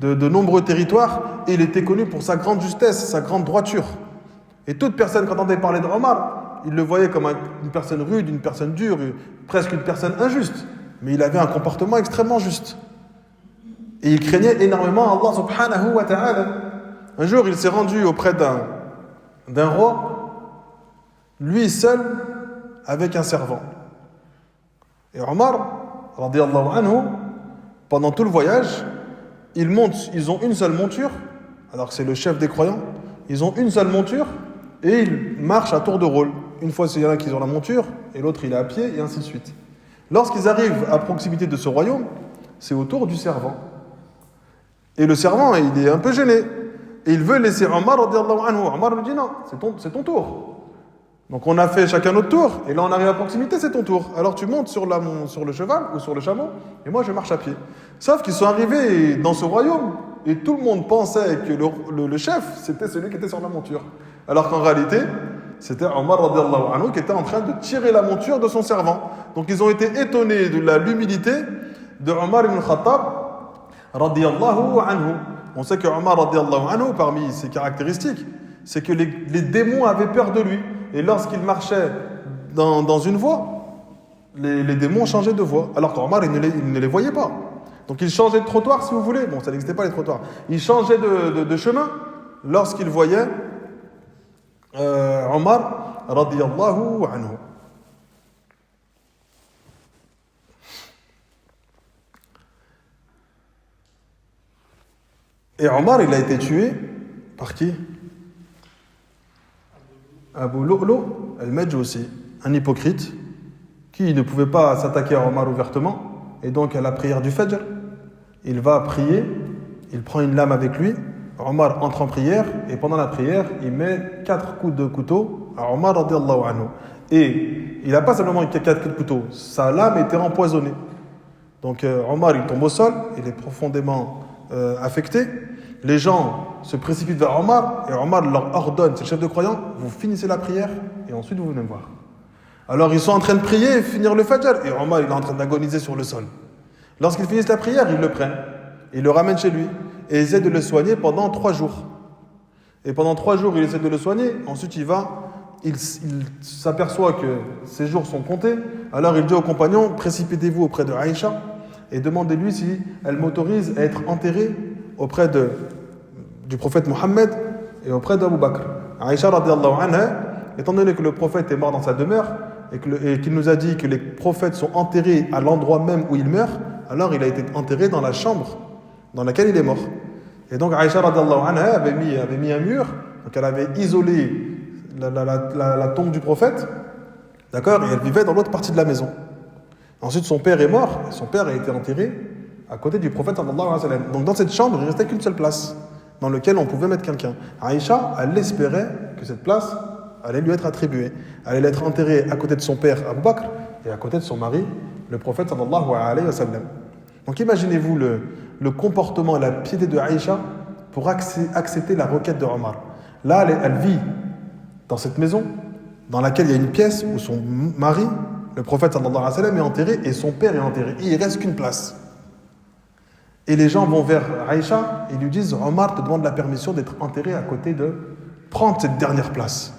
de nombreux territoires. Et il était connu pour sa grande justesse, sa grande droiture. Et toute personne qui entendait parler de Omar, il le voyait comme une personne rude, une personne dure, presque une personne injuste. Mais il avait un comportement extrêmement juste. Et il craignait énormément Allah subhanahu wa ta'ala. Un jour, il s'est rendu auprès d'un roi, lui seul, avec un servant. Et Omar, radiyallahu anhu, pendant tout le voyage, ils ont une seule monture, alors que c'est le chef des croyants, ils ont une seule monture, et ils marchent à tour de rôle. Une fois, il y en a qui ont la monture, et l'autre, il est à pied, et ainsi de suite. Lorsqu'ils arrivent à proximité de ce royaume, c'est au tour du servant. Et le servant, il est un peu gêné. Et il veut laisser Omar, radiyallahu anhu. Omar lui dit non, c'est ton tour. Donc on a fait chacun notre tour, et là on arrive à proximité, c'est ton tour. Alors tu montes sur le cheval ou sur le chameau, et moi je marche à pied. Sauf qu'ils sont arrivés dans ce royaume, et tout le monde pensait que le chef, c'était celui qui était sur la monture. Alors qu'en réalité, c'était Omar radiyallahu anhu qui était en train de tirer la monture de son servant. Donc ils ont été étonnés de l'humilité de Omar ibn Khattab radiyallahu anhu. On sait que Omar radiyallahu anhu, parmi ses caractéristiques, c'est que les démons avaient peur de lui. Et lorsqu'il marchait dans une voie, les démons changeaient de voie. Alors qu'Omar, il ne les voyait pas. Donc il changeait de trottoir, si vous voulez. Bon, ça n'existait pas les trottoirs. Il changeait de chemin lorsqu'il voyait Omar radiyallahu anhu. Et Omar, il a été tué par qui? Abu Lu'lu al-Majusi, un hypocrite qui ne pouvait pas s'attaquer à Omar ouvertement, et donc à la prière du Fajr, il va prier, il prend une lame avec lui, Omar entre en prière, et pendant la prière, il met 4 coups de couteau à Omar radiyallahu anhu. Et il n'a pas simplement 4 coups de couteau, sa lame était empoisonnée. Donc Omar, il tombe au sol, il est profondément affecté. Les gens se précipitent vers Omar, et Omar leur ordonne, c'est le chef de croyants, vous finissez la prière, et ensuite vous venez me voir. Alors ils sont en train de prier et finir le Fajr, et Omar il est en train d'agoniser sur le sol. Lorsqu'ils finissent la prière, ils le prennent, ils le ramènent chez lui, et ils essaient de le soigner pendant 3 jours. Et pendant 3 jours, il essaie de le soigner, ensuite il s'aperçoit que ses jours sont comptés, alors il dit aux compagnons, précipitez-vous auprès de Aïcha, et demandez-lui si elle m'autorise à être enterré auprès du prophète Mohammed et auprès d'Abu Bakr. Aïcha radiyallahu anha, étant donné que le prophète est mort dans sa demeure et qu'il nous a dit que les prophètes sont enterrés à l'endroit même où ils meurent, alors il a été enterré dans la chambre dans laquelle il est mort. Et donc Aïcha radiyallahu anha avait mis un mur, donc elle avait isolé la tombe du prophète, d'accord, et elle vivait dans l'autre partie de la maison. Ensuite son père est mort, et son père a été enterré à côté du prophète sallallahu alayhi wa sallam. Donc dans cette chambre, il ne restait qu'une seule place dans laquelle on pouvait mettre quelqu'un. Aïcha, elle espérait que cette place allait lui être attribuée. Elle allait être enterrée à côté de son père Abu Bakr et à côté de son mari, le prophète sallallahu alayhi wa sallam. Donc imaginez-vous le comportement et la piété de Aïcha pour accepter la requête de Omar. Là, elle vit dans cette maison dans laquelle il y a une pièce où son mari, le prophète sallallahu alayhi wa sallam, est enterré et son père est enterré. Et il ne reste qu'une place. Et les gens vont vers Aïcha et lui disent Omar te demande la permission d'être enterré à côté de prendre cette dernière place.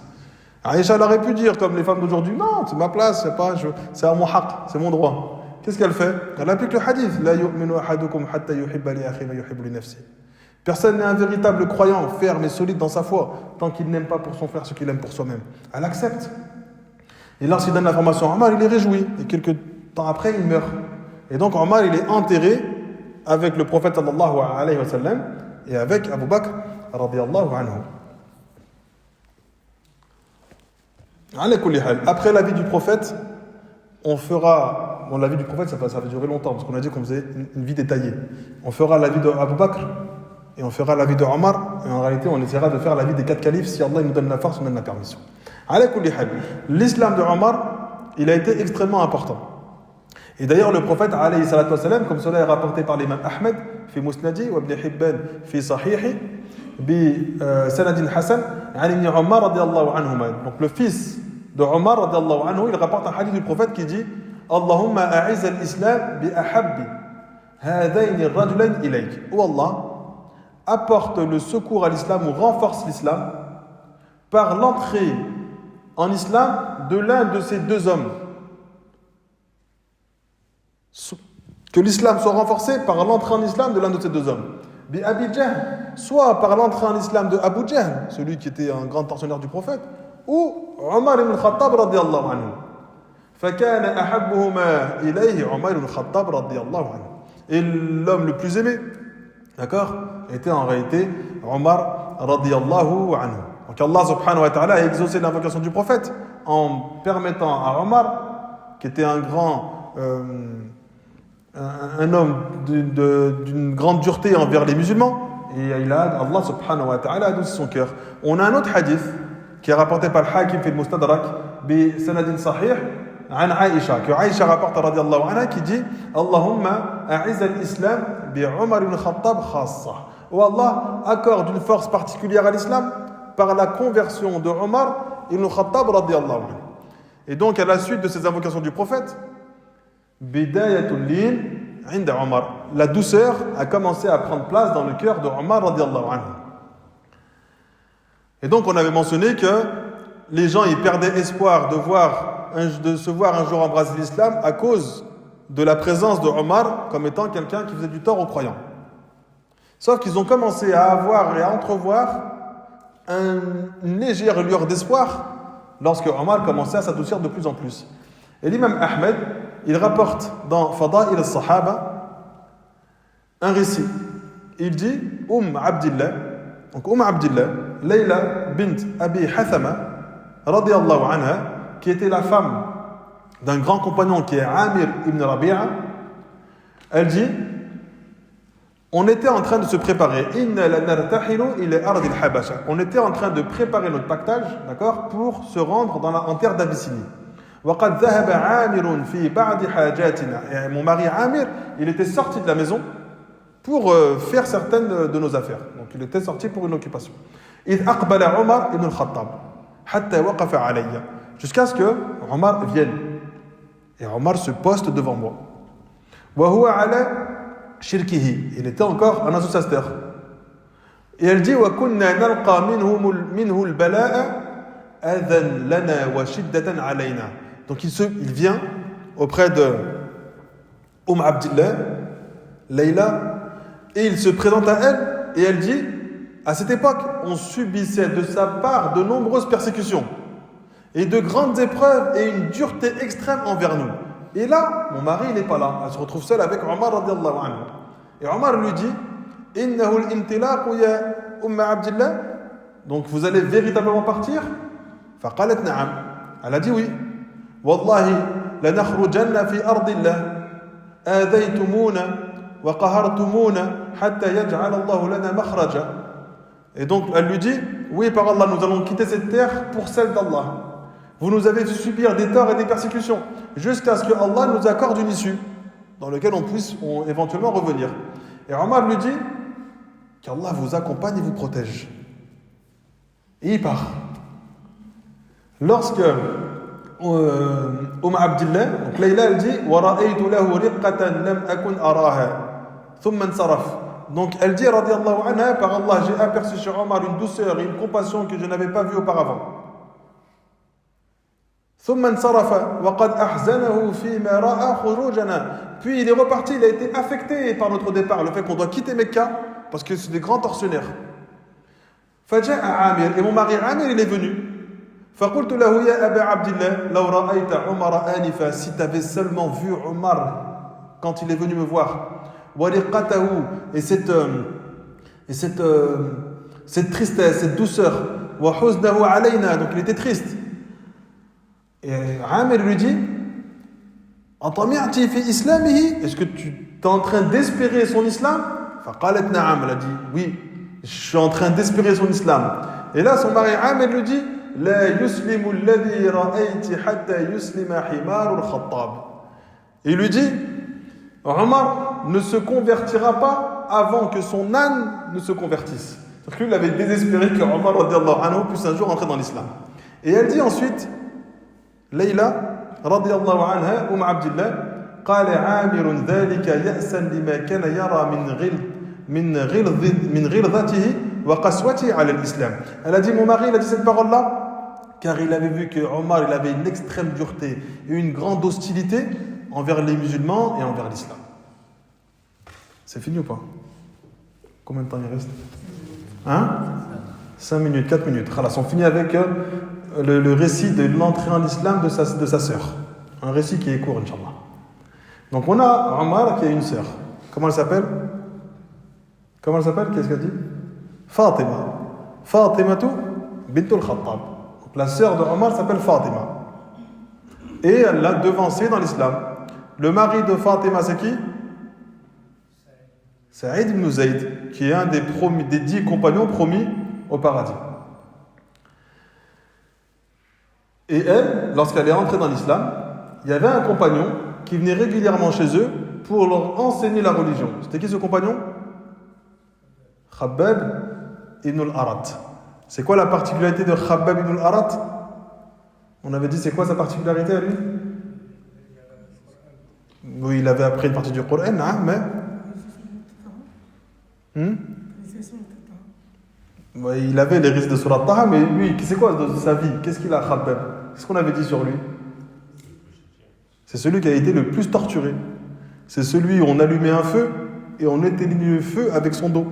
Aïcha aurait pu dire comme les femmes d'aujourd'hui non, c'est ma place, c'est à mon haq, c'est mon droit. Qu'est-ce qu'elle fait? Elle applique le hadith La yu'minu ahadukum hatta yuhibba li akhihi ma yuhibbu li nafsihi. Personne n'est un véritable croyant ferme et solide dans sa foi tant qu'il n'aime pas pour son frère ce qu'il aime pour soi-même. Elle accepte. Et lorsqu'il donne l'information à Omar, il est réjoui. Et quelques temps après, il meurt. Et donc Omar, il est enterré avec le prophète sallallahu alayhi wa sallam et avec Abu Bakr radiyallahu anhu. Après la vie du prophète, on fera... Bon, la vie du prophète, ça va durer longtemps, parce qu'on a dit qu'on faisait une vie détaillée. On fera la vie d'Abu Bakr, et on fera la vie de Omar, et en réalité, on essaiera de faire la vie des 4 califes, si Allah nous donne la force, nous donne la permission. L'islam de Omar, il a été extrêmement important. Et d'ailleurs, le prophète, alayhi salatu wa salam, comme cela est rapporté par l'imam Ahmed, fi Musnadi, wa ibn Hibban, fi Sahihi, bi Sanadin Hassan, ibn Omar radiyallahu anhuma. Donc le fils de Omar radiyallahu anhu, il rapporte un hadith du prophète qui dit Allahumma a'izz al-islam bi ahabbi hadayn ar-rajulayn ilayk. Oh Allah, apporte le secours à l'islam ou renforce l'islam par l'entrée en islam de l'un de ces deux hommes. Que l'islam soit renforcé par l'entrée en islam de l'un de ces deux hommes. Bi Abi Jahl, soit par l'entrée en islam de Abu Jahl, celui qui était un grand tortionnaire du prophète, ou Omar ibn Khattab radiyallahu anhu. فكان أحبهما إليه عمر بن الخطاب رضي الله عنه. Et l'homme le plus aimé, d'accord, était en réalité Omar radiyallahu anhu. Donc Allah subhanahu wa ta'ala a exaucé l'invocation du prophète en permettant à Omar, qui était un grand un homme d'une grande dureté envers les musulmans, et Allah subhanahu wa ta'ala a adouci son cœur. On a un autre hadith qui est rapporté par le Hakim fi al-Mustadrak bi sanadin sahih عن عائشة, que Aïcha rapporte radiallahu anha, qui dit Allahumma a'iz al-islam bi Omar ibn Khattab khassa. Oh Allah, accorde une force particulière à l'islam par la conversion de Omar ibn Khattab radiallahu anhu. Et donc à la suite de ces invocations du prophète, bidayatul lin 'inda Omar, la douceur a commencé à prendre place dans le cœur de Omar radiallahu anhu. Et donc on avait mentionné que les gens ils perdaient espoir de se voir un jour embrasser l'islam à cause de la présence de Omar comme étant quelqu'un qui faisait du tort aux croyants. Sauf qu'ils ont commencé à avoir et à entrevoir une légère lueur d'espoir lorsque Omar commençait à s'adoucir de plus en plus. Et l'imam Ahmed, il rapporte dans Fada'il al-Sahaba un récit. Il dit Abdillah, Layla bint Abi Hathama, radiyallahu anha, qui était la femme d'un grand compagnon qui est Amir ibn Rabi'a, elle dit on était en train de se préparer. On était en train de préparer notre pactage, d'accord, pour se rendre en terre d'Abyssinie. Et mon mari Amir, il était sorti de la maison pour faire certaines de nos affaires. Donc il était sorti pour une occupation. Jusqu'à ce que Omar vienne. Et Omar se poste devant moi. Il était encore un associateur. Et elle dit donc il vient auprès de Abdillah, Layla, et il se présente à elle, et elle dit à cette époque, on subissait de sa part de nombreuses persécutions et de grandes épreuves et une dureté extrême envers nous. Et là, mon mari, il n'est pas là. Elle se retrouve seule avec Omar radiallahu anhu. Et Omar lui dit Innahu al-intilaq ya Abdillah. Donc vous allez véritablement partir? Faqalat na'am. Elle a dit oui. Wallahi lanakhrujanna fi ardillah adaytumuna wa qahartumuna hatta yaj'al Allah lana makhraja. Et donc elle lui dit oui, par Allah, nous allons quitter cette terre pour celle d'Allah. Vous nous avez fait subir des torts et des persécutions jusqu'à ce que Allah nous accorde une issue dans laquelle on puisse éventuellement revenir. Et Omar lui dit qu'Allah vous accompagne et vous protège. Et il part. Lorsque Abdillah, donc Layla, elle dit وَرَأَيْتُ لَهُ رِقَّةً لَمْ أَكُنْ أَرَاهَا ثُمَّ انصَرَفَ. Donc elle dit radiyallahu anha, par Allah, j'ai aperçu chez Omar une douceur et une compassion que je n'avais pas vue auparavant. ثم انصرف وقد أحزنه فيما رأى خروجنا. Puis il est reparti, il a été affecté par notre départ, le fait qu'on doit quitter Mecca parce que c'est des grands tortionnaires. فجاء عامر, et mon mari Amir, il est venu. فقلت له يا أبا عبد الله لو رأيت عمر آنفا, si tu avais seulement vu Omar quand il est venu me voir, ورقته, et cette tristesse, cette douceur, وحزنه علينا, donc il était triste. Et Amir lui dit est-ce que tu es en train d'espérer son islam? Elle a dit oui, je suis en train d'espérer son islam. Et là son mari Amir lui dit il lui dit Omar ne se convertira pas avant que son âne ne se convertisse. Donc lui il avait désespéré que Omar puisse un jour entrer dans l'islam. Et elle dit ensuite Layla radiyallahu anha Abdillah قال عامر ذلك يأسا لما كان يرى من غلظته وقسوته على الإسلام. Elle a dit mon mari, il a dit cette parole là car il avait vu que Omar il avait une extrême dureté et une grande hostilité envers les musulmans et envers l'islam. C'est fini ou pas? Combien de temps il reste? 5 minutes, 4 minutes. Khalas, on finit avec le récit de l'entrée en islam de sa sœur. Un récit qui est court, Inch'Allah. Donc on a Omar qui a une sœur. Comment elle s'appelle? Qu'est-ce qu'elle dit? Fatima. Fatimatu bintul Khattab. Donc la sœur de Omar s'appelle Fatima. Et elle l'a devancée dans l'islam. Le mari de Fatima, c'est qui? Saïd ibn Zayd, qui est un des 10 compagnons promis au paradis. Et elle, lorsqu'elle est entrée dans l'islam, il y avait un compagnon qui venait régulièrement chez eux pour leur enseigner la religion. C'était qui ce compagnon? Khabbab ibn al-Arat. C'est quoi la particularité de Khabbab ibn al-Arat? On avait dit c'est quoi sa particularité à lui? Oui, il avait appris une partie du Coran, mais... il avait les risques de Surat Taha, mais lui, c'est quoi de sa vie? Qu'est-ce qu'il a, Khabbab? Qu'est-ce qu'on avait dit sur lui? C'est celui qui a été le plus torturé. C'est celui où on allumait un feu et on éteignait le feu avec son dos.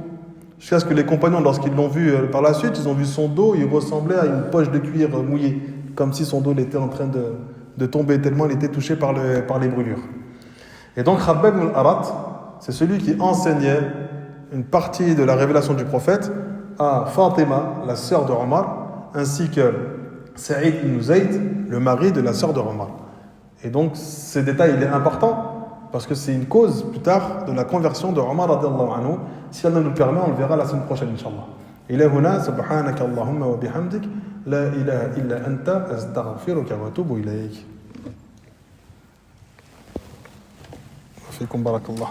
Jusqu'à ce que les compagnons, lorsqu'ils l'ont vu par la suite, ils ont vu son dos, il ressemblait à une poche de cuir mouillée, comme si son dos était en train de tomber, tellement il était touché par les brûlures. Et donc Khabbab ibn al-Arat, c'est celui qui enseignait une partie de la révélation du prophète à Fatima, la sœur de Omar, ainsi que Saïd ibn Zayd, le mari de la sœur de Omar. Et donc ce détail il est important parce que c'est une cause plus tard de la conversion de Omar radiyallahu anhu. Si Allah nous le permet, on le verra la semaine prochaine Inch'Allah. إلى هنا سبحانك اللهم وبحمدك لا إله إلا أنت أستغفرك وأتوب إليك. فيكم بارك الله.